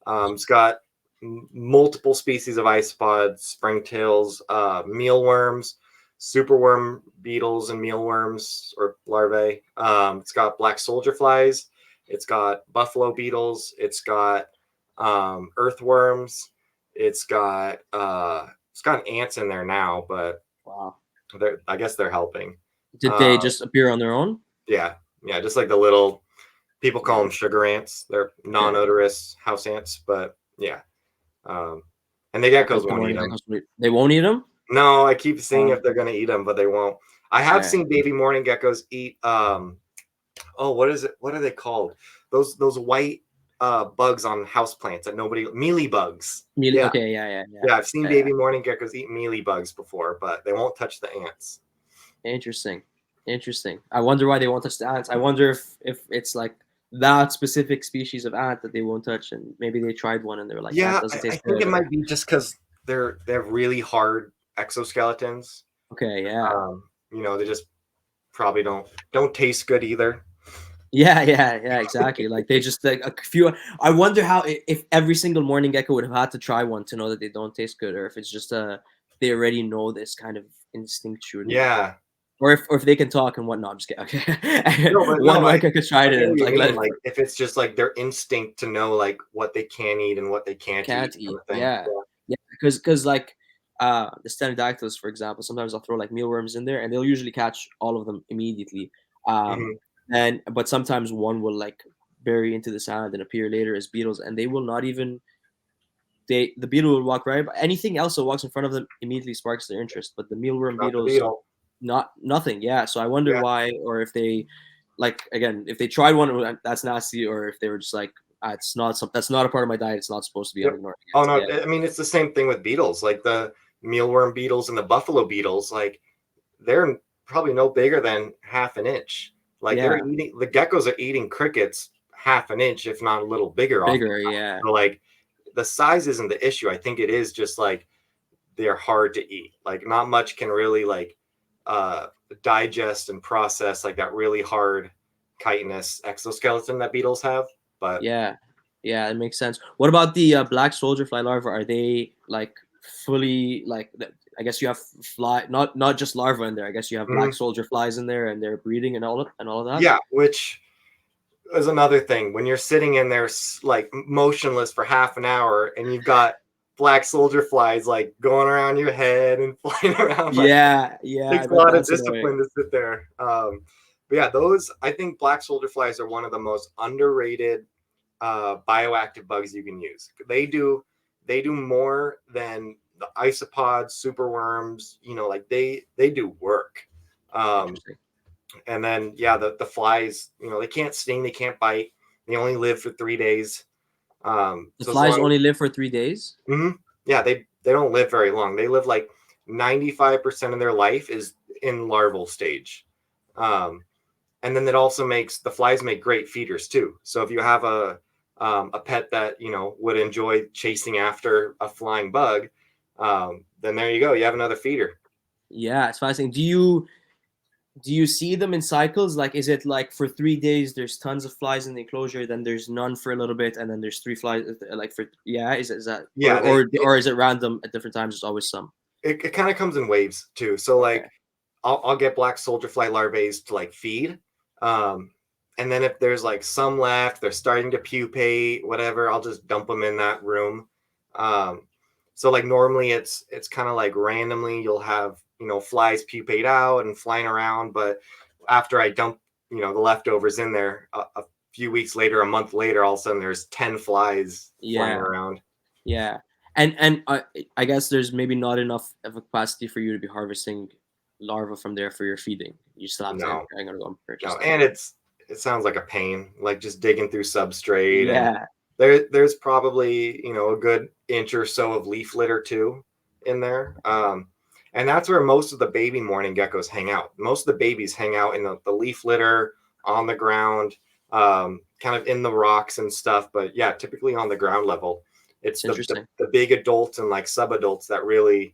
It's got multiple species of isopods, springtails, mealworms, superworm beetles and mealworms or larvae. It's got black soldier flies. It's got buffalo beetles. It's got earthworms. It's got ants in there now, but Wow. I guess they're helping. Did Uh, they just appear on their own? yeah, yeah, just like the little people call them Yeah. sugar ants. They're Okay. non-odorous house ants, but yeah. Um, and the Because geckos the won't eat morning them. geckos, they won't eat them. No, I keep seeing Oh, if they're gonna eat them, but they won't. I have okay. seen baby morning geckos eat. Oh, what is it? What are they called? Those white bugs on houseplants that nobody mealy bugs. Yeah, Okay. Yeah. yeah. I've seen Yeah. baby morning geckos eat mealy bugs before, but they won't touch the ants. Interesting. Interesting. I wonder why they won't touch the ants. I wonder if it's like that specific species of ant that they won't touch, and maybe they tried one and they were like, that Yeah, doesn't I taste think good, it or might be just because they have really hard exoskeletons. okay, yeah. They just probably don't taste good either. Yeah, exactly. Like they just like a few. I wonder how if every single morning gecko would have had to try one to know that they don't taste good, or if it's just they already know this kind of instinctually, Yeah. or if they can talk and whatnot. I'm just kidding. Okay, No, but one no, I gecko could try I it get and what you like let mean. it Like if it's just like their instinct to know like what they can eat and what they can't eat can't kind eat. of thing. Yeah, yeah, because like the Stenodactyls, for example, sometimes I'll throw like mealworms in there, and they'll usually catch all of them immediately. Yeah. Um, and but sometimes one will like bury into the sand and appear later as beetles, and they will not even the beetle will walk right by. Anything else that walks in front of them immediately sparks their interest, but the mealworm Not the beetles, beetle. nothing. Yeah, so I wonder Yeah. why, or if they like again, if they tried one that's nasty, or if they were just like it's not that's not a part of my diet. It's not supposed to be. I'm Yep. ignoring Oh it. no, Yeah, I mean it's the same thing with beetles. Like the mealworm beetles and the buffalo beetles, like they're probably no bigger than half an inch. Like they're yeah, eating the geckos are eating crickets half an inch, if not a little bigger bigger. oftentimes. Yeah, So like the size isn't the issue. I think it is just like they're hard to eat. Like not much can really like uh digest and process like that really hard chitinous exoskeleton that beetles have. But yeah, yeah. It makes sense. What about the black soldier fly larvae? Are they like fully like? I guess you have fly, not just larvae in there. I guess you have black mm, soldier flies in there, and they're breeding and all of that. yeah, which is another thing when you're sitting in there like motionless for half an hour and you've got black soldier flies like going around your head and flying around like Yeah. I takes a bet lot of that's annoying. discipline to sit there. But yeah, those I think black soldier flies are one of the most underrated bioactive bugs you can use. They do more than the isopods, superworms. Like they do work. Um, Interesting. and then yeah, the flies. They can't sting, they can't bite. They only live for 3 days. The So as flies long only live for 3 days. as, yeah, they don't live very long. They live like 95% of their life is in larval stage. Um, and then it also makes the flies make great feeders too. So if you have a pet that would enjoy chasing after a flying bug, then there you go. You have another feeder. Yeah, it's fascinating. Do you see them in cycles? Like, is it like for 3 days there's tons of flies in the enclosure, then there's none for a little bit, and then there's three flies? Like for yeah, is that Yeah, or is it random at different times? There's always some. it kind of comes in waves too. So Okay. like I'll get black soldier fly larvae to like feed. Um, and then if there's like some left, they're starting to pupate, whatever, I'll just dump them in that room. Um, so like normally it's kind of like randomly you'll have, flies pupate out and flying around, but after I dump, the leftovers in there, a few weeks later, a month later, all of a sudden there's 10 flies flying Yeah, around. yeah, and I guess there's maybe not enough of a capacity for you to be harvesting larvae from there for your feeding. You still have to. No, I'm gonna go and purchase no, them. and it sounds like a pain, like just digging through substrate, and Yeah, there's probably a good inch or so of leaf litter too in there. And that's where most of the baby mourning geckos hang out. Most of the babies hang out in the leaf litter on the ground, kind of in the rocks and stuff. But yeah, typically on the ground level, it's it's the interesting. big adults and like sub adults that really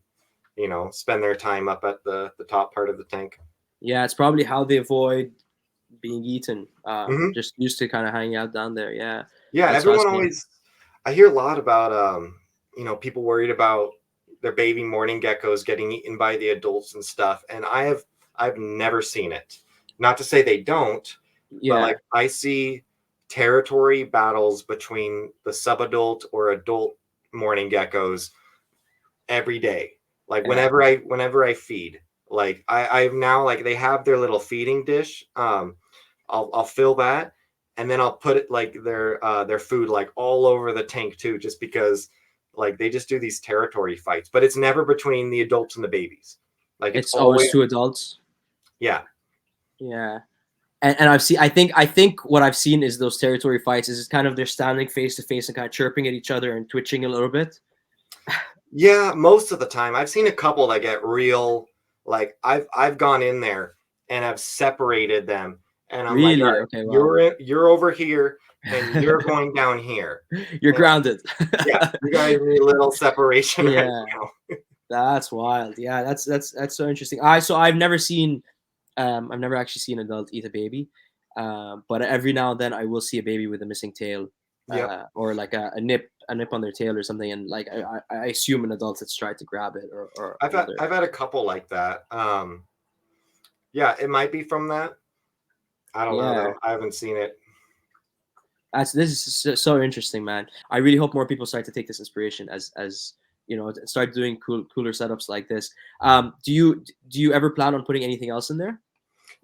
spend their time up at the top part of the tank. Yeah, it's probably how they avoid being eaten. Hmm. Just used to kind of hanging out down there. Yeah, Yeah, that's everyone fascinating. always. I hear a lot about people worried about their baby mourning geckos getting eaten by the adults and stuff, and I've never seen it. Not to say they don't, but Yeah, like I see territory battles between the subadult or adult mourning geckos every day. Like yeah. whenever I feed, like I've now like they have their little feeding dish. I'll fill that, and then I'll put it like their food like all over the tank too, just because like they just do these territory fights. But it's never between the adults and the babies. Like it's It's always always two adults. yeah. Yeah, and I've seen. I think what I've seen is those territory fights is kind of they're standing face to face and kind of chirping at each other and twitching a little bit. Yeah, most of the time. I've seen a couple that get real like I've gone in there and I've separated them and I'm like, all Really? right, Okay. Wow. you're over here and you're going down here. You're And grounded. yeah, you guys need a little separation right Yeah, now. that's wild. Yeah, that's so interesting. I've never seen. I've never actually seen an adult eat a baby, but every now and then I will see a baby with a missing tail, Yep. or like a nip on their tail or something, and like I assume an adult has tried to grab it or I've had another. I've had a couple like that. Yeah, it might be from that. I don't know Yeah, though. I haven't seen it. this is so interesting, man. I really hope more people start to take this inspiration as start doing cooler setups like this. Do you ever plan on putting anything else in there?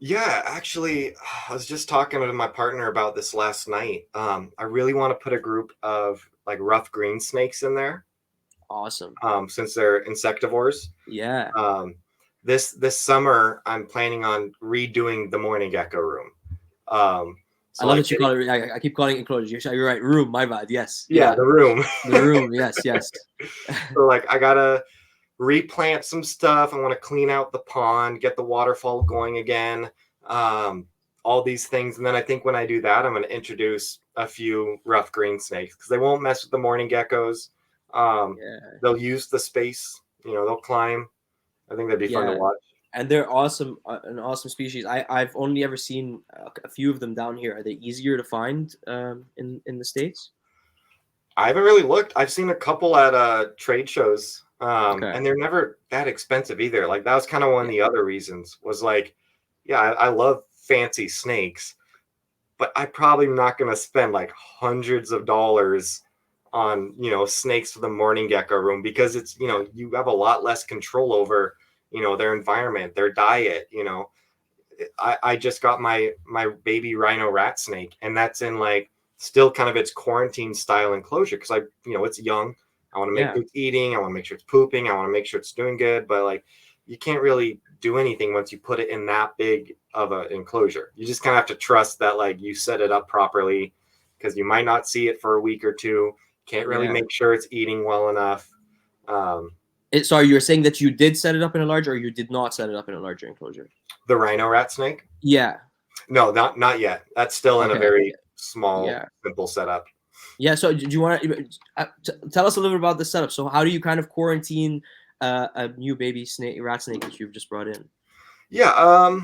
Yeah, actually, I was just talking to my partner about this last night. I really want to put a group of like rough green snakes in there, Awesome. since they're insectivores. Yeah. Um, this summer, I'm planning on redoing the mourning gecko room. Um, I so love like that you call it. I keep calling it enclosures. You're right. Room. My bad. Yes. yeah, Yeah. the room. The room. Yes. Yes. So like I gotta replant some stuff. I want to clean out the pond, get the waterfall going again. Um, all these things, and then I think when I do that, I'm going to introduce a few rough green snakes because they won't mess with the mourning geckos. Um, Yeah. they'll use the space. They'll climb. I think that'd be fun to Yeah. watch. And they're awesome. An awesome species. I've only ever seen a few of them down here. Are they easier to find in the states? I haven't really looked. I've seen a couple at trade shows, Okay. and they're never that expensive either. Like that was kind of one of Yeah. the other reasons was like, yeah, I love fancy snakes, but I probably am not going to spend like hundreds of dollars on snakes for the mourning gecko room because it's you have a lot less control over their environment, their diet. I just got my baby rhino rat snake, and that's in like still kind of its quarantine style enclosure because it's young. I want to make Yeah. sure it's eating. I want to make sure it's pooping. I want to make sure it's doing good. But like, you can't really do anything once you put it in that big of an enclosure. You just kind of have to trust that like you set it up properly, because you might not see it for a week or two. Can't really make sure it's eating well enough. Sorry, you were saying that you did set it up in a larger, or you did not set it up in a larger enclosure? The rhino rat snake? Yeah. No, not yet. That's still in a very small, simple setup. Yeah. So do you want to tell us a little bit about the setup? So how do you kind of quarantine a new baby rat snake that you've just brought in? Yeah.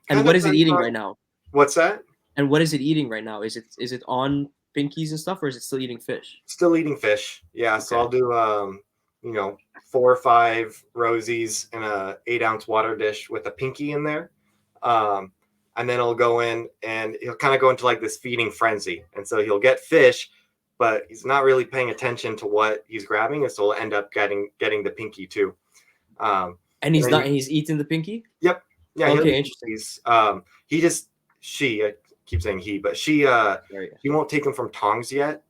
And what is it eating right now? What's that? And what is it eating right now? Is it on pinkies and stuff, or is it still eating fish? Still eating fish. Yeah. Okay. So I'll do 4 or 5 rosies in a 8-ounce water dish with a pinky in there. And then he'll go in and he'll kind of go into like this feeding frenzy. And so he'll get fish, but he's not really paying attention to what he's grabbing. And so he'll end up getting the pinky too. And he's eating the pinky? Yep. Yeah. Okay, interesting. I keep saying he, but she won't take him from tongs yet.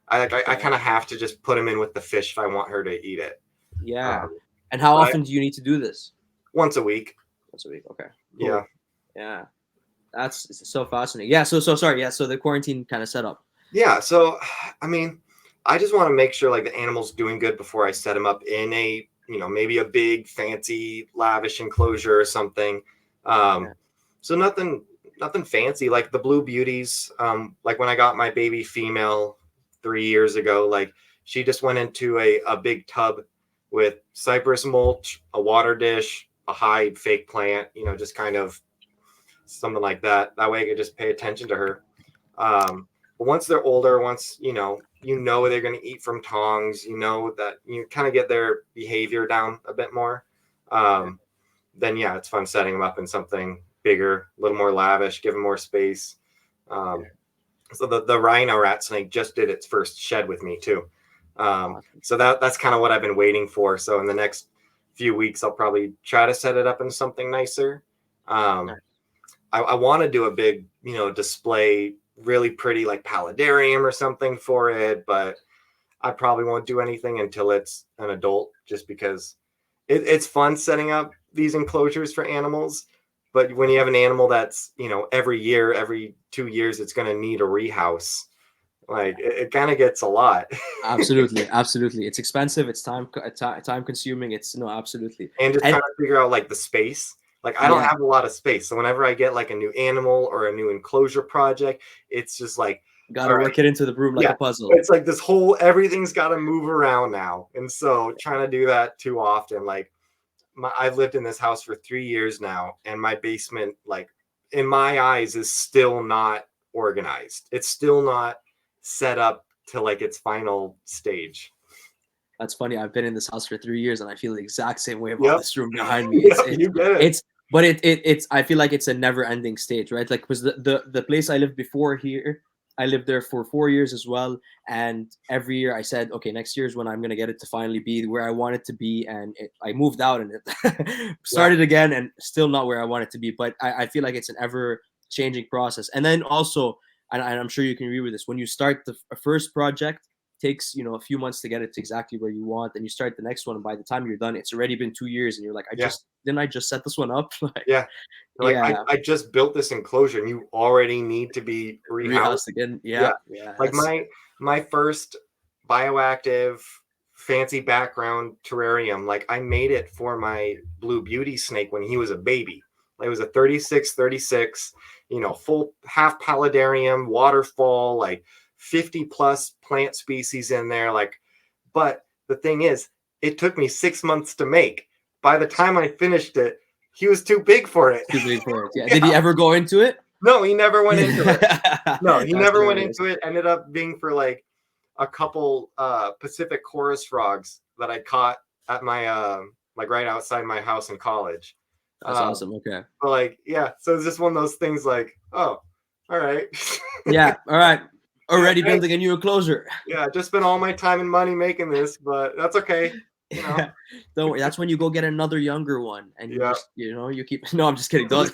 I kind of have to just put him in with the fish if I want her to eat it. Yeah. And how often do you need to do this? Once a week. Once a week. Okay. Cool. Yeah. Yeah. That's so fascinating. Yeah. So sorry. Yeah. So the quarantine kind of set up. Yeah. So, I mean, I just want to make sure like the animal's doing good before I set him up in a, maybe a big, fancy, lavish enclosure or something. So nothing fancy, like the blue beauties. Like when I got my baby female 3 years ago, like she just went into a big tub with cypress mulch, a water dish, a hide, fake plant, just kind of something like that. That way I could just pay attention to her. But once they're older, once, they're going to eat from tongs, that you kind of get their behavior down a bit more. Then yeah, it's fun setting them up in something bigger, a little more lavish, give them more space. So the rhino rat snake just did its first shed with me too. So that's kind of what I've been waiting for. So in the next few weeks, I'll probably try to set it up in something nicer. I want to do a big, display, really pretty like paludarium or something for it, but I probably won't do anything until it's an adult, just because it's fun setting up these enclosures for animals. But when you have an animal that's, every 2 years, it's going to need a rehouse. Like it kind of gets a lot. Absolutely. It's expensive. It's time consuming. Absolutely. And just trying to figure out like the space. Like I don't have a lot of space. So whenever I get like a new animal or a new enclosure project, it's just like, got to work it into the room like a puzzle. It's like this everything's got to move around now. And so trying to do that too often, like I've lived in this house for 3 years now, and my basement, like in my eyes, is still not organized. It's still not set up to like its final stage. That's funny. I've been in this house for 3 years, and I feel the exact same way about this room behind me. It's I feel like it's a never-ending stage, right? Like, because the place I lived before here, I lived there for 4 years as well. And every year I said, okay, next year is when I'm going to get it to finally be where I want it to be. And I moved out and it started again, and still not where I want it to be. But I feel like it's an ever-changing process. And then also, and I'm sure you can agree with this, when you start the first project, takes a few months to get it to exactly where you want, and you start the next one, and by the time you're done, it's already been 2 years, and you're like, I just set this one up? I just built this enclosure, and you already need to be rehoused again. Like my first Bioactive fancy background terrarium, like I made it for my blue beauty snake when he was a baby. It was a 36, full half paludarium, waterfall, like 50 plus plant species in there. But the thing is, it took me 6 months to make. By the time I finished it, he was too big for it. Yeah. Did he ever go into it? No, he never went into it. No, he never went into it. Ended up being for like a couple Pacific chorus frogs that I caught at my like right outside my house in college. That's awesome. Okay. But so it's just one of those things like, oh, all right. Yeah, all right. Already building a new enclosure. Yeah, just spent all my time and money making this, but that's okay. Don't worry. That's when you go get another younger one, and you keep. No, I'm just kidding. Don't.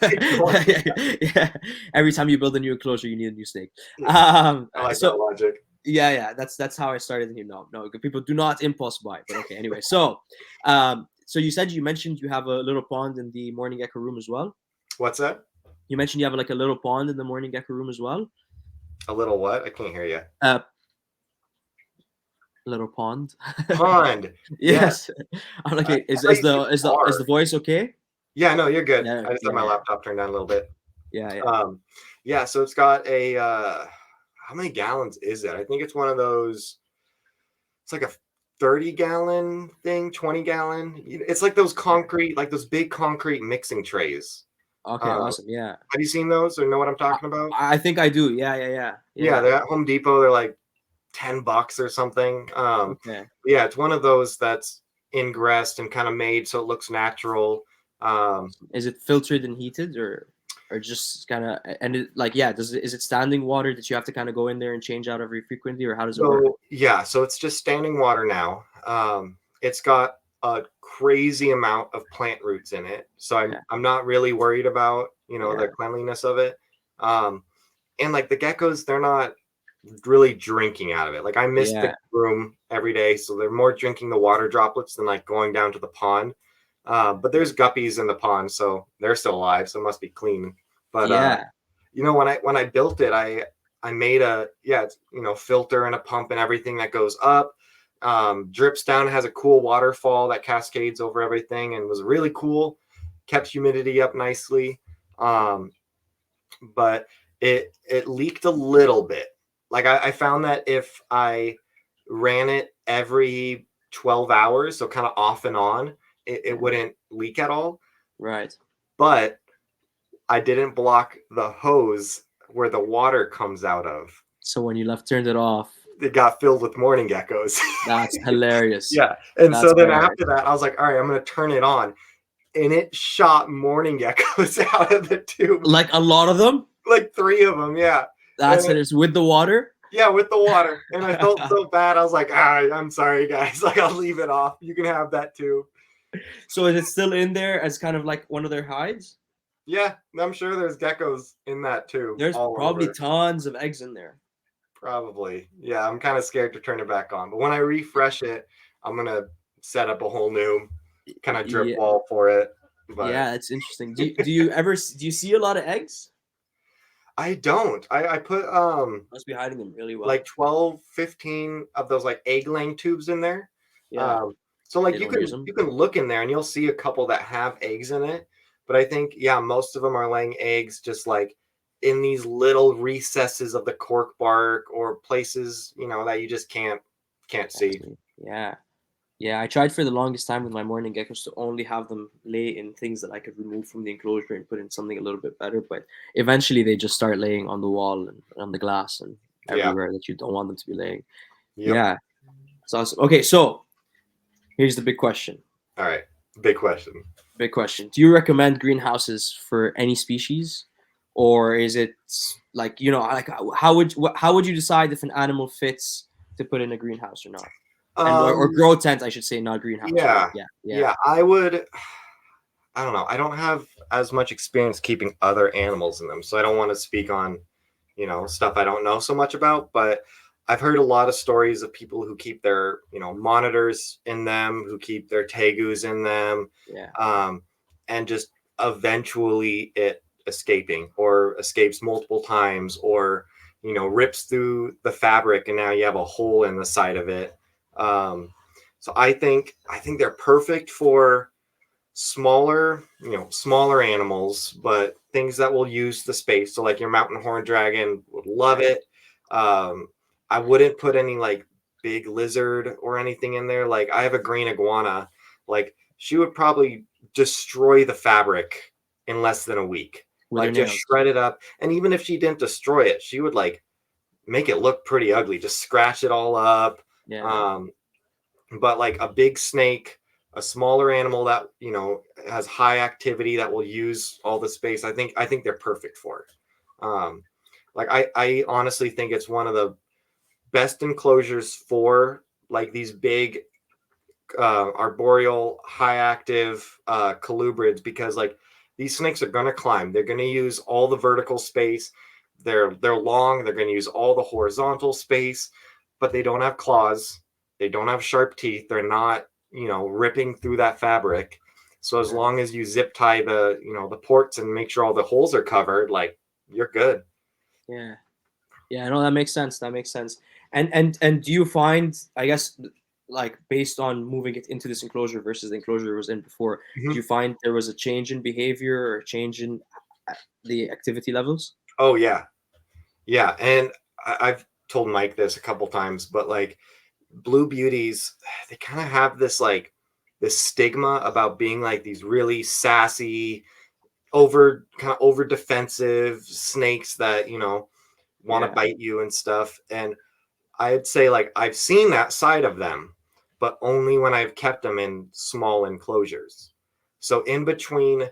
Every time you build a new enclosure, you need a new snake. I like that logic. Yeah. That's how I started. No. People do not impulse buy. But okay. Anyway, so you mentioned you have a little pond in the Mourning Gecko room as well. What's that? You mentioned you have like a little pond in the Mourning Gecko room as well. A little what? I can't hear you. A little pond. Pond. Yeah. Yes. I'm like, I is thought is you said the is the is bar. the voice okay? Yeah, no, you're good. Yeah, I just have my yeah, laptop turned down a little bit. yeah, yeah. Um, yeah, so it's got a how many gallons is it? I think it's one of those, it's like a 30-gallon thing, 20-gallon. It's like those Okay. concrete, like those big concrete mixing trays. Okay, Uh, awesome. Yeah. have you seen those or know what I'm I, talking about? I think I do. Yeah, yeah, yeah. Yeah, Yeah. they're at Home Depot. They're like $10 or something. Okay. Yeah, it's one of those that's ingressed and kind of made so it looks natural. Um, Awesome. Is it filtered and heated or just kind of and it, like yeah, is it standing water that you have to kind of go in there and change out every frequently or how does it work? so yeah, so it's just standing water now. It's got a crazy amount of plant roots in it, so I'm Okay. I'm not really worried about Yeah. the cleanliness of it. Um, and like the geckos, they're not really drinking out of it. Like I miss the Yeah. room every day, so they're more drinking the water droplets than like going down to the pond. But there's guppies in the pond, so they're still alive, so it must be clean. But Yeah. when I built it, I made a it's filter and a pump and everything that goes up, drips down, has a cool waterfall that cascades over everything, and was really cool. Kept humidity up nicely, um, but it leaked a little bit. Like I found that if I ran it every 12 hours, so kind of off and on, it Yeah. wouldn't leak at all. Right. But I didn't block the hose where the water comes out of. So when you left turned it off, It got filled with mourning geckos. that's hilarious. Yeah. And That's so then hilarious. after that, I was like, all right, I'm going to turn it on. And it shot mourning geckos out of the tube. Like a lot of them? Like 3 of them. Yeah. That's And it. It's with the water. yeah, with the water. And I felt so bad. I was like, I'm sorry, guys. Like, I'll leave it off. You can have that too. So is it still in there as kind of like one of their hides? Yeah. I'm sure there's geckos in that too. There's All probably over. tons of eggs in there. Probably. Yeah, I'm kind of scared to turn it back on. But when I refresh it, I'm gonna set up a whole new kind of drip Yeah, wall for it. But yeah, it's interesting. Do you ever do you see a lot of eggs? I don't. I put Must be hiding them really well. like 12, 15 of those like egg laying tubes in there. Yeah, So they like you don't use can them. you can look in there and you'll see a couple that have eggs in it. But I think most of them are laying eggs just like in these little recesses of the cork bark or places, that you just can't see. Yeah, yeah. I tried for the longest time with my morning geckos to only have them lay in things that I could remove from the enclosure and put in something a little bit better. But eventually, they just start laying on the wall and on the glass and Yeah. everywhere that you don't want them to be laying. Yep. Yeah, it's awesome. Okay, so here's the big question. All right. Big question. Big question. Do you recommend greenhouses for any species, or is it like like how would you decide if an animal fits to put in a greenhouse or not? And or Um, grow tent, I should say, not greenhouse, right? yeah. Yeah, yeah, Yeah, I don't know. I don't have as much experience keeping other animals in them, so I don't want to speak on, stuff I don't know so much about, but I've heard a lot of stories of people who keep their, monitors in them, who keep their tegus in them, yeah. um, and just eventually it escaping or escapes multiple times or, rips through the fabric and now you have a hole in the side of it. Um, so I think they're perfect for smaller animals, but things that will use the space. So like your mountain horn dragon would love Okay. it. Um, I wouldn't put any like big lizard or anything in there. Like I have a green iguana, like she would probably destroy the fabric in less than a week. With her Like just nails. shred it up. And even if she didn't destroy it, she would like make it look pretty ugly, just scratch it all up. Yeah, Um, but like a big snake, a smaller animal that has high activity that will use all the space, I think they're perfect for it. Like I honestly think it's one of the best enclosures for like these big arboreal high active colubrids, because like these snakes are going to climb, they're going to use all the vertical space, they're long, they're going to use all the horizontal space, but they don't have claws, they don't have sharp teeth, they're not ripping through that fabric. So as yeah, long as you zip tie the ports and make sure all the holes are covered, like you're good. yeah. Yeah, no, that makes sense. That makes sense. And do you find, I guess, like based on moving it into this enclosure versus the enclosure it was in before, do Mhm. you find there was a change in behavior or a change in the activity levels? Oh yeah, yeah, and I've told Mike this a couple times, but like blue beauties, they kind of have this stigma about being like these really sassy, over defensive snakes that want to Yeah. bite you and stuff. And I'd say like I've seen that side of them, but only when I've kept them in small enclosures. So in between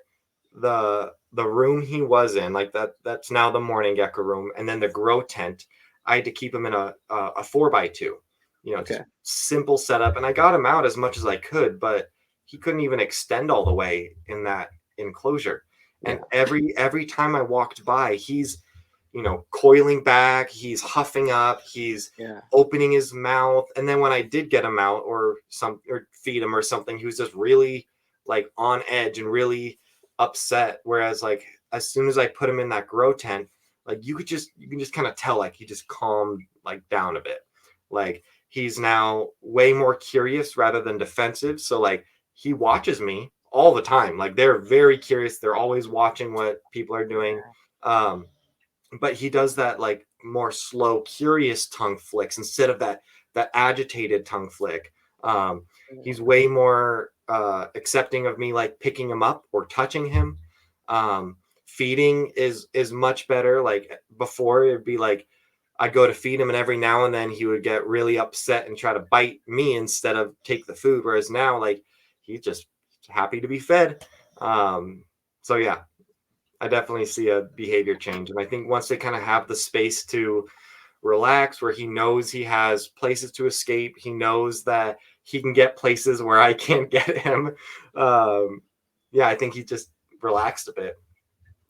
the room he was in, like that's now the Mourning Gecko room, and then the grow tent, I had to keep him in a 4x2, just Okay. simple setup. And I got him out as much as I could, but he couldn't even extend all the way in that enclosure. And Yeah. every time I walked by, he's coiling back, he's huffing up, he's Yeah. opening his mouth. And then when I did get him out or feed him or something, he was just really like on edge and really upset. Whereas like as soon as I put him in that grow tent, like you can just kind of tell like he just calmed like down a bit. Like he's now way more curious rather than defensive. So like he watches me all the time. Like they're very curious. They're always watching what people are doing. Um, but he does that like more slow, curious tongue flicks instead of that agitated tongue flick. He's way more accepting of me like picking him up or touching him. Feeding is much better. Like before, it'd be like I'd go to feed him, and every now and then he would get really upset and try to bite me instead of take the food. Whereas now, like he's just happy to be fed. So yeah, I definitely see a behavior change. And I think once they kind of have the space to relax, where he knows he has places to escape, he knows that he can get places where I can't get him. Um, yeah, I think he just relaxed a bit.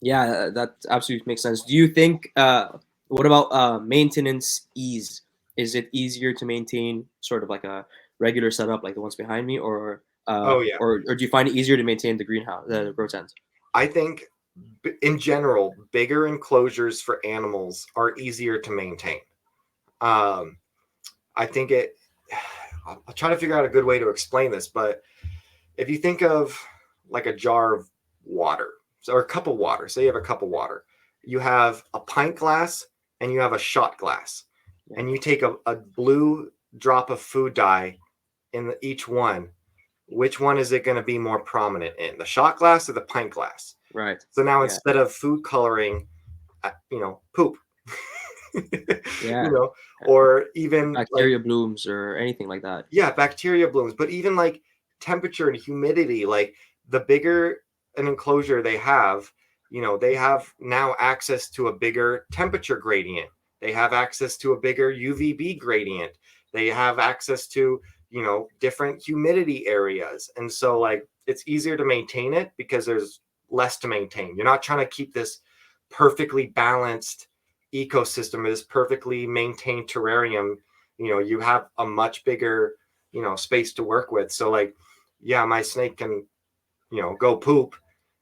Yeah, that absolutely makes sense. Do you think what about maintenance ease? Is it easier to maintain sort of like a regular setup like the ones behind me, Oh, yeah. or do you find it easier to maintain the greenhouse, the grow tent? I think in general, bigger enclosures for animals are easier to maintain. Um, I think I'll try to figure out a good way to explain this, but if you think of like a jar of water, or a cup of water, say you have a cup of water, you have a pint glass and you have a shot glass, Yeah. and you take a blue drop of food dye in each one. Which one is it going to be more prominent in, the shot glass or the pint glass? Right. So now Yeah. instead of food coloring, poop, Yeah. Yeah. or even like, Bacteria blooms or anything like that. yeah, bacteria blooms, but even like temperature and humidity, like the bigger an enclosure they have now access to a bigger temperature gradient. They have access to a bigger UVB gradient. They have access to, different humidity areas. And so like it's easier to maintain it because there's less to maintain. You're not trying to keep this perfectly balanced ecosystem or this perfectly maintained terrarium. You have a much bigger space to work with. So like, yeah, my snake can go poop,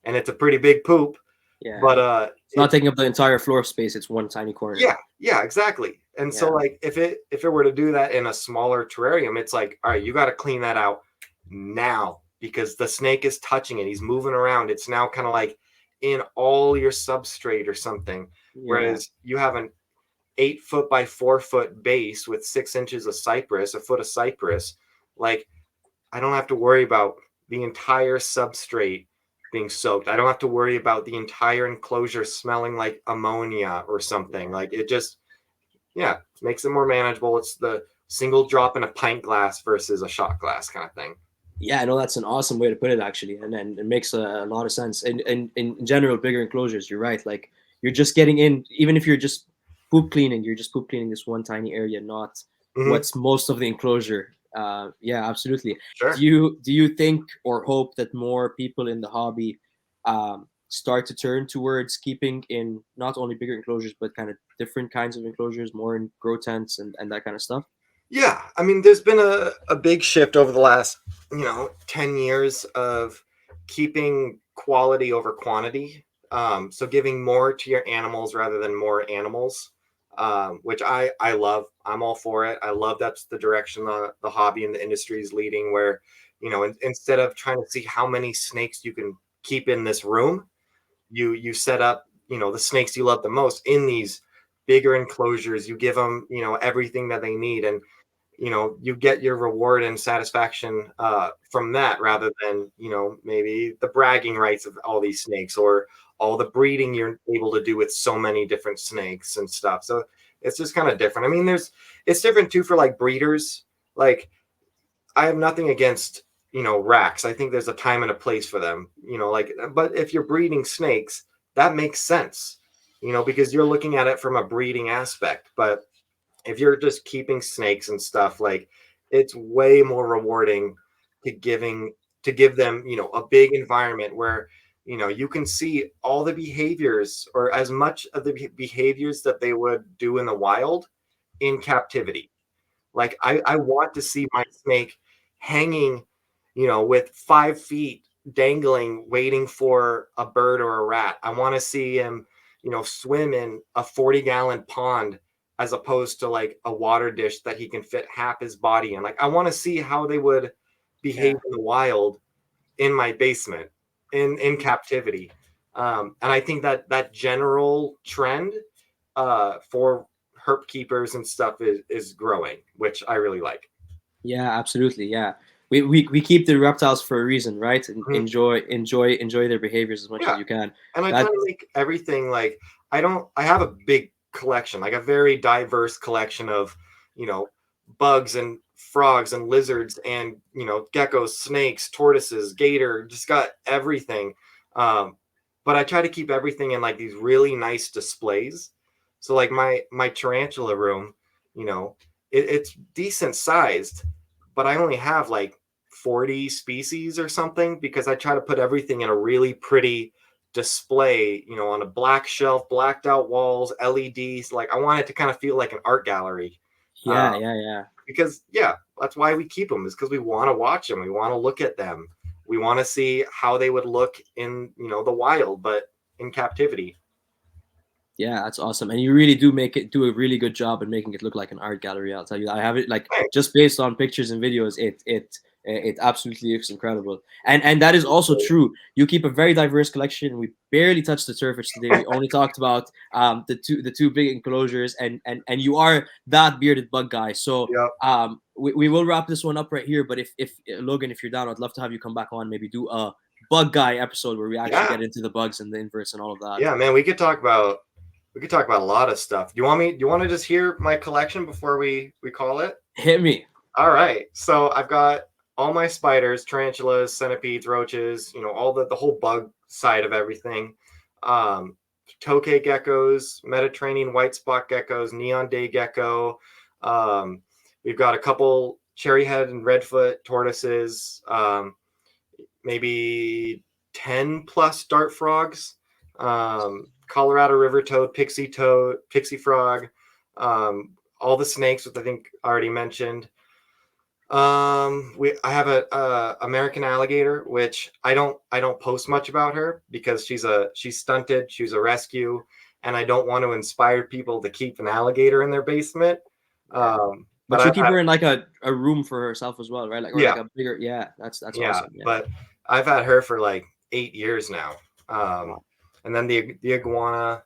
and it's a pretty big poop, Yeah. but It's not taking up the entire floor space. It's one tiny corner. yeah, exactly. And so Yeah. like if it were to do that in a smaller terrarium, it's like, all right, you got to clean that out now because the snake is touching it, he's moving around, it's now kind of like in all your substrate or something. Yeah. Whereas you have an 8 foot by 4 foot base with 6 inches of cypress, a foot of cypress, like I don't have to worry about the entire substrate being soaked. I don't have to worry about the entire enclosure smelling like ammonia or something. Like it just, yeah, makes it more manageable. It's the single drop in a pint glass versus a shot glass kind of thing. Yeah, I know that's an awesome way to put it, actually, and it makes a lot of sense. And in general, bigger enclosures, you're right. Like you're just getting in, even if you're just poop cleaning, you're just poop cleaning this one tiny area, not Hmm. what's most of the enclosure. Yeah, absolutely. Sure. Do you think or hope that more people in the hobby start to turn towards keeping in not only bigger enclosures but kind of different kinds of enclosures, more in grow tents and that kind of stuff? Yeah, I mean, there's been a big shift over the last 10 years of keeping quality over quantity. So giving more to your animals rather than more animals. which I love. I'm all for it. I love that's the direction the hobby and the industry is leading, where, instead of trying to see how many snakes you can keep in this room, you set up, the snakes you love the most in these bigger enclosures. You give them, everything that they need, and you get your reward and satisfaction from that, rather than maybe the bragging rights of all these snakes, or all the breeding you're able to do with so many different snakes and stuff. So it's just kind of different. I mean, it's different too for like breeders. Like, I have nothing against racks. I think there's a time and a place for them, like, but if you're breeding snakes, that makes sense, because you're looking at it from a breeding aspect. But if you're just keeping snakes and stuff, like, it's way more rewarding to give them, a big environment where, you can see all the behaviors, or as much of the behaviors that they would do in the wild, in captivity. Like, I want to see my snake hanging, with 5 feet dangling, waiting for a bird or a rat. I want to see him, swim in a 40-gallon pond, as opposed to like a water dish that he can fit half his body in. Like, I want to see how they would behave Yeah. in the wild, in my basement, in captivity. And I think that general trend for herp keepers and stuff is growing, which I really like. Yeah, absolutely. Yeah. We keep the reptiles for a reason, right? And Mhm. enjoy their behaviors as much as Yeah. you can. And I try That to make everything like, I have a big collection, like a very diverse collection of, you know, bugs and frogs and lizards and, geckos, snakes, tortoises, gator, just got everything. Um, but I try to keep everything in like these really nice displays. So like my tarantula room, you know, it's decent sized, but I only have like 40 species or something, because I try to put everything in a really pretty display, on a black shelf, blacked out walls, LEDs. Like, I want it to kind of feel like an art gallery. yeah, Uh, yeah, yeah. because, yeah, that's why we keep them, is because we want to watch them. We want to look at them. We want to see how they would look in, the wild, but in captivity. Yeah, that's awesome. And you really do a really good job in making it look like an art gallery. I'll tell you, I have it like Thanks. just based on pictures and videos, it absolutely looks incredible. And that is also true. You keep a very diverse collection. We barely touched the surface today. We only talked about the two big enclosures, and you are that bearded bug guy. So Yep. we will wrap this one up right here. But if Logan, if you're down, I'd love to have you come back on, maybe do a bug guy episode where we actually Yeah. get into the bugs and the inverts and all of that. Yeah, man, we could talk about a lot of stuff. Do you want to just hear my collection before we call it? Hit me. All right. So I've got all my spiders, tarantulas, centipedes, roaches, all the whole bug side of everything. Um, Tokay geckos, Mediterranean white spot geckos, neon day gecko. Um, we've got a couple cherryhead and redfoot tortoises, maybe 10 plus dart frogs, Colorado river toad, pixie frog, all the snakes, which I think I already mentioned. I have a American alligator, which I don't post much about her, because she's stunted, she's a rescue, and I don't want to inspire people to keep an alligator in their basement. Yeah. But But you I've keep had her in like a room for herself as well, right? Like, or like yeah, a bigger, yeah. That's yeah, awesome. Yeah. but I've had her for like 8 years now. Wow. And then the iguana.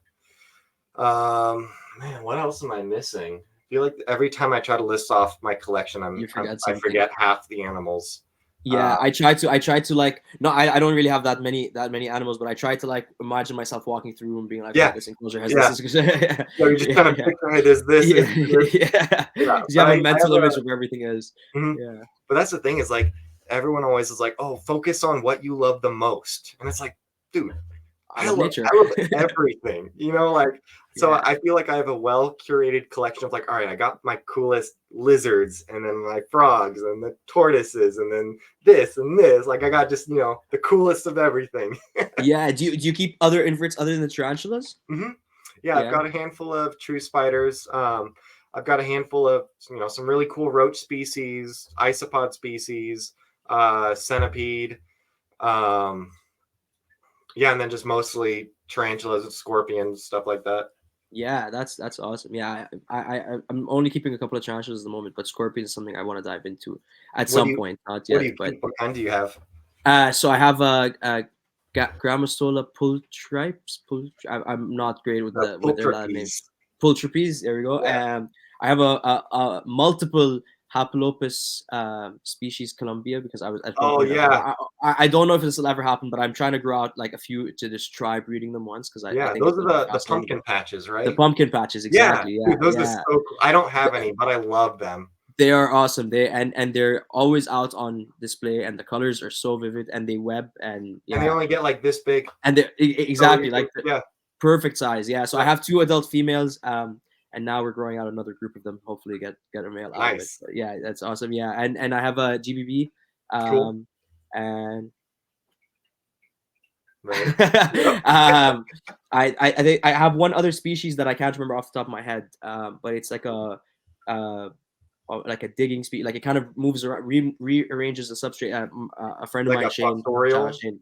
Man, what else am I missing? I feel like every time I try to list off my collection, You forgot I something. forget half the animals. Yeah, I try to like no, I don't really have that many animals, but I try to like imagine myself walking through and being like, oh, Yeah, this enclosure has this. yeah. This So you're just trying to yeah, picture, hey, there's this, yeah, is this. yeah. Yeah, You but have a I have mental a image of where everything is. mhm. Yeah. But that's the thing, is like, everyone always is like, oh, focus on what you love the most, and it's like, dude, I I love love nature. I love everything, like, so Yeah. I feel like I have a well curated collection of like, all right, I got my coolest lizards, and then my frogs and the tortoises, and then this and this. Like, I got just, the coolest of everything. Yeah. Do you keep other inverts other than the tarantulas? hmm Yeah, I've Yeah. got a handful of true spiders. I've got a handful of, some really cool roach species, isopod species, centipede. Um, yeah, and then just mostly tarantulas, scorpions, stuff like that. Yeah, that's awesome. Yeah, I'm only keeping a couple of tarantulas at the moment, but scorpion is something I want to dive into at What do some you point. Not what do yet, you but keep? What kind do you have? so I have a Grammostola pultripes. I'm not great with The their Latin names. pulchripes. Pultripes. There we go. Yeah. I have a multiple Hapalopus species Colombia because I was at one Oh point yeah, I don't know if this will ever happen, but I'm trying to grow out like a few to just try breeding them once because I yeah. think Those it'll be are the fascinating. pumpkin patches, The right? pumpkin patches, Yeah, exactly. Yeah, dude, those are so yeah. cool. I don't have any, but I love them. They are awesome. And they're always out on display, and the colors are so vivid, and they web, and And they yeah, only get like this big. and they're So you exactly can, like the yeah, perfect size. Yeah. So I yeah. have two adult females, and now we're growing out another group of them. Hopefully, get a male out of it. Nice. But yeah, that's awesome. Yeah, and I have a GBB, Cool. and Right. Yep. um, I think I have one other species that I can't remember off the top of my head, but it's uh, like a digging speed, like it kind of moves around, rearranges the substrate. A friend of Like mine, a Shane, fossorial. Shane,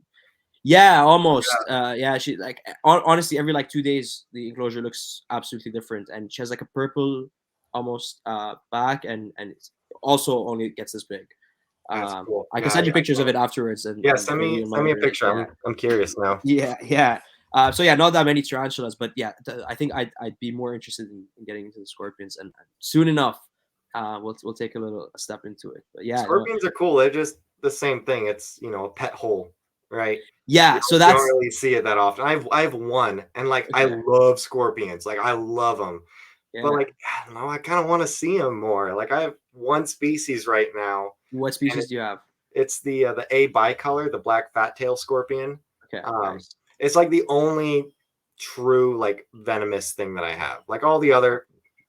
yeah, almost. Yeah, Yeah, she like honestly every like 2 days the enclosure looks absolutely different, and she has like a purple almost back, and it's also only gets this big. that's cool. I can Yeah, send you yeah. pictures of it afterwards, Yeah, and maybe you'll send me a monitor it. picture. Yeah, I'm curious now. yeah, yeah. So yeah, not that many tarantulas, but yeah, I think I'd be more interested in getting into the scorpions, and soon enough, we'll take a step into it. But yeah, no, Scorpions are cool. They're just the same thing. It's a pet hole, right? yeah. So You don't that's really see it that often. I have one, and like I okay. love scorpions. Like I love them, but Yeah. like I don't know. I kind of want to see them more. Like I have one species right now, What and species do you have? it's the A bicolor, the black fat tail scorpion. Okay, Um, nice. it's like the only true like venomous thing that I have. Like all the other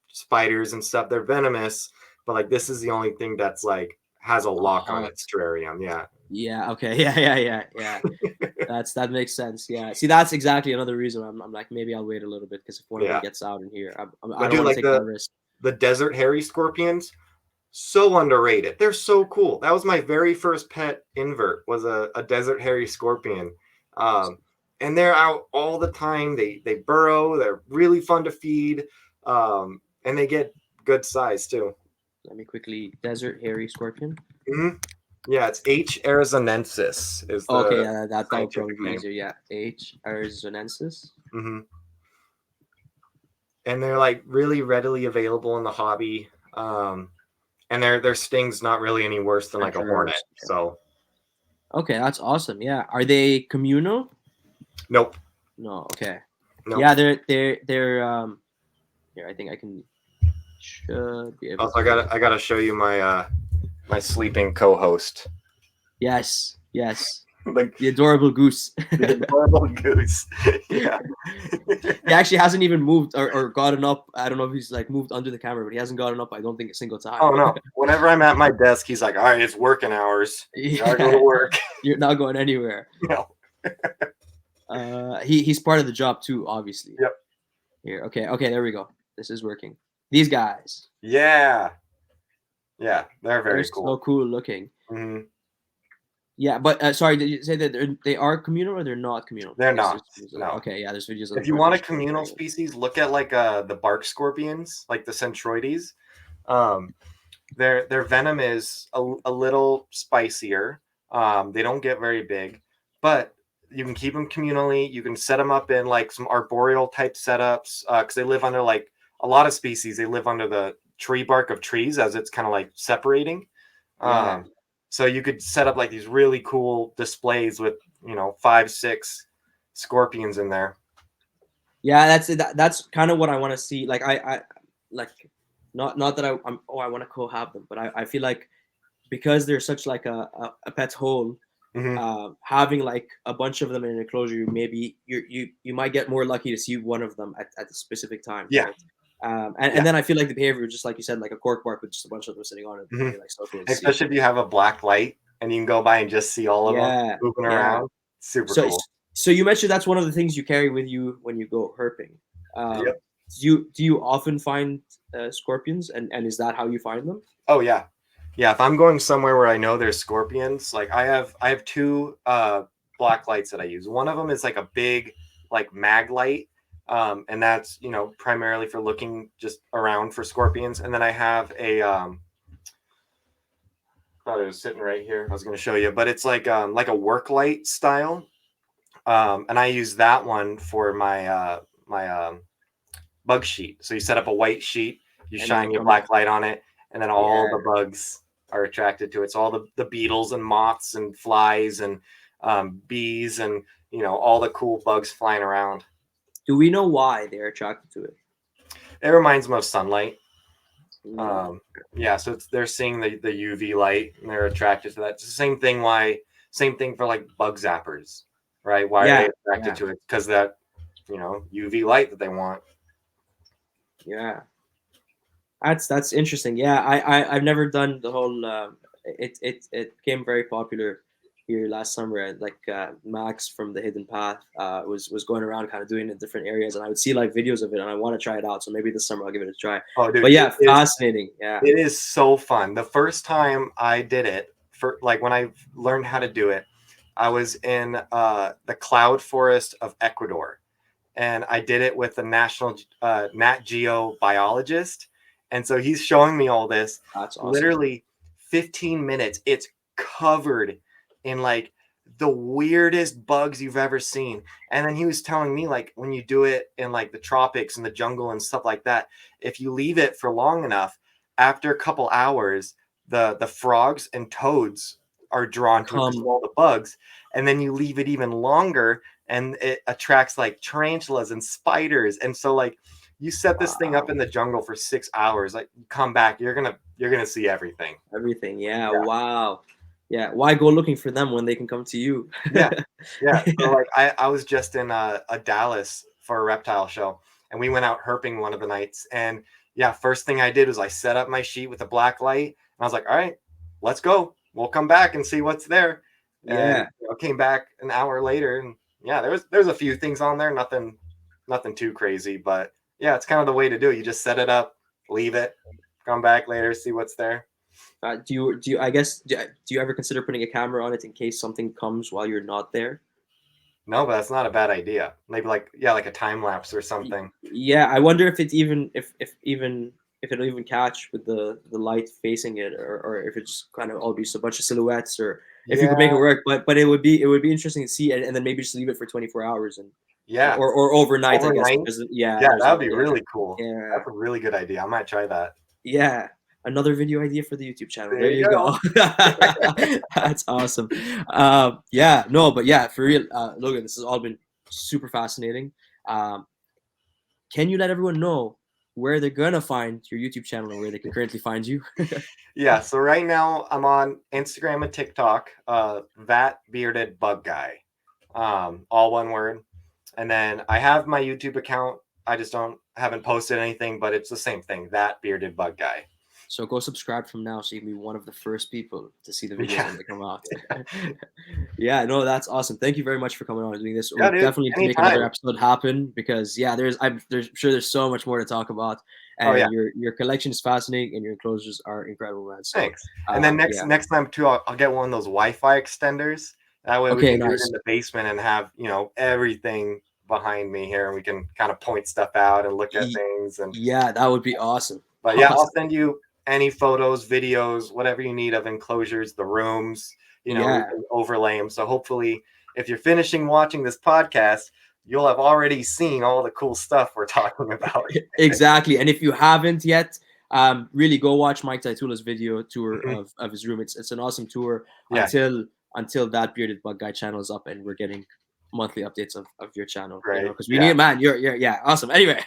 spiders and stuff, they're venomous, but like this is the only thing that's like has a lock on Hot. its terrarium. Yeah. Yeah. Okay. Yeah. That makes sense. Yeah. See, that's exactly another reason I'm like maybe I'll wait a little bit because if one of them Yeah. gets out in here, I But don't dude, want to like take that risk. the desert hairy scorpions, so underrated. They're so cool. That was my very first pet invert was a desert hairy scorpion. Um, and they're out all the time. They burrow. They're really fun to feed. And they get good size too. Let me quickly desert hairy scorpion. Mhm. Yeah, it's H. arizonensis is Okay, the yeah, that would scientific probably be name. easier. Yeah, H. arizonensis. Hmm. And they're like really readily available in the hobby. And their sting's not really any worse than like a hornet. Adjures. So Okay, that's awesome. Yeah, are they communal? nope, No. Okay. nope. Yeah, they're Here, I think I can should be able Also, to. I gotta show you my sleeping co-host, Yes. like The adorable goose. the adorable goose. Yeah. He actually hasn't even moved or gotten up. I don't know if he's like moved under the camera, but he hasn't gotten up. I don't think a single time. Oh no! Whenever I'm at my desk, he's like, "All right, it's working hours. You gotta go to Yeah, work." you're not going anywhere. No. He's part of the job too, obviously. Yep. Here, okay, there we go. This is working. These guys, Yeah. Yeah, they're they're very so cool. cool looking. Hmm. Yeah, but sorry, did you say that they are communal or they're not communal? They're Because not. No. okay, yeah, there's videos of If them you where they're want a just communal very good. species, look at like the bark scorpions, like the centroides. Um, their venom is a little spicier. They don't get very big, but you can keep them communally. You can set them up in like some arboreal type setups because they live under like a lot of species. They live under the tree bark of trees as it's kind of like separating. Yeah, So you could set up like these really cool displays with 5, 6 scorpions in there. yeah, that's kind of what I want to see. Like I like not that I want to co-have them, but I feel like because they're such like a pet hole, Hmm. having like a bunch of them in an enclosure, maybe you might get more lucky to see one of them at a specific time, Yeah, right? yeah. And then I feel like the behavior, just like you said, like a cork bark with just a bunch of them sitting on it, would Hmm. be like so cool to see. Especially if you have a black light and you can go by and just see all of them Yeah, moving yeah. around. Super So cool. so you mentioned that's one of the things you carry with you when you go herping. Um, Yep. do you often find scorpions, and is that how you find them? Oh yeah. Yeah, if I'm going somewhere where I know there's scorpions, like I have two black lights that I use. One of them is like a big like mag light And that's, primarily for looking just around for scorpions. And then I have a thought it was sitting right here. I was going to show you, but it's like a work light style. And I use that one for my bug sheet. So you set up a white sheet, you And then shine they your come. black light on it, and then all Yeah. the bugs are attracted to it. So all the beetles and moths and flies and bees and all the cool bugs flying around. Do we know why they're attracted to it? It reminds them of sunlight. Mm, Yeah, so they're seeing the UV light and they're attracted to that. It's the same thing for like bug zappers, right? Why are yeah. they attracted Yeah. to it? Because that UV light that they want. Yeah. That's interesting. Yeah, I've never done the whole. It became very popular here last summer. Like Max from the Hidden Path was going around kind of doing it in different areas, and I would see like videos of it, and I want to try it out. So maybe this summer I'll give it a try. Oh, dude, But yeah, fascinating. Yeah, it is so fun. The first time I did it, for like when I learned how to do it, I was in the cloud forest of Ecuador, and I did it with the national Nat Geo biologist. And so he's showing me all this. that's awesome. Literally 15 minutes. It's covered in like the weirdest bugs you've ever seen. And then he was telling me like when you do it in like the tropics and the jungle and stuff like that, if you leave it for long enough, after a couple hours, the frogs and toads are drawn to it because of Come. all the bugs. And then you leave it even longer and it attracts like tarantulas and spiders. And so like you set this thing up Wow. in the jungle for 6 hours, like you come back, you're gonna see everything. Everything. Yeah. Yeah. Wow. Yeah. Why go looking for them when they can come to you? Yeah. Yeah. So like I was just in a Dallas for a reptile show and we went out herping one of the nights. And yeah, first thing I did was I set up my sheet with a black light and I was like, all right, let's go. We'll come back and see what's there. And Yeah. came back an hour later and yeah, there's a few things on there, nothing too crazy, but yeah, it's kind of the way to do it. You just set it up, leave it, come back later, see what's there. Do you I guess do you ever consider putting a camera on it in case something comes while you're not there? No, but that's not a bad idea. Maybe like a time lapse or something. Yeah, I wonder if it even if it'll even catch with the light facing it, or if it just kind of all be a bunch of silhouettes, or if you could make it Yeah, work. But it would be interesting to see, and then maybe just leave it for 24 hours and yeah. or overnight, I guess, Overnight. because yeah, Yeah, there's that no would be yeah really cool. yeah That's a really good idea. I might try that. yeah. Another video idea for the YouTube channel. There There you you go. go. That's awesome. Yeah, no, but yeah, for real, Logan, this has all been super fascinating. Um, can you let everyone know where they're gonna find your YouTube channel and where they can currently find you? Yeah, so right now I'm on Instagram and TikTok, that bearded bug guy. All one word. And then I have my YouTube account. I just haven't posted anything, but it's the same thing, that bearded bug guy. So go subscribe from now so you can be one of the first people to see the videos Yeah. when they come out. Yeah, no, that's awesome. Thank you very much for coming on and doing this. We Yeah, dude. definitely need to make another Anytime. episode happen because yeah, I'm sure there's so much more to talk about. Oh yeah. And your collection is fascinating and your enclosures are incredible, man. So Thanks. And then next yeah. next time too, I'll get one of those Wi-Fi extenders. That way we Okay, can do it nice. in the basement and have, everything behind me here and we can kind of point stuff out and look at things. And Yeah, that would be awesome. but yeah, I'll Awesome. send you any photos, videos, whatever you need of enclosures, the rooms, we Yeah. can overlay them. So hopefully if you're finishing watching this podcast, you'll have already seen all the cool stuff we're talking about. Exactly. And if you haven't yet, really go watch Mike Taitula's video tour Mhm. of his room. It's an awesome tour Yeah, until that bearded bug guy channel is up and we're getting monthly updates of your channel. great. Because we Yeah. need man, you're yeah, awesome. Anyway,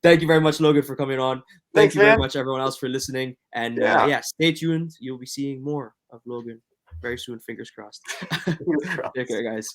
thank you very much, Logan, for coming on. Thank Thanks, you very man. much, everyone else, for listening. And Yeah. yeah, stay tuned. You'll be seeing more of Logan very soon. Fingers crossed. Fingers crossed. Take care, guys.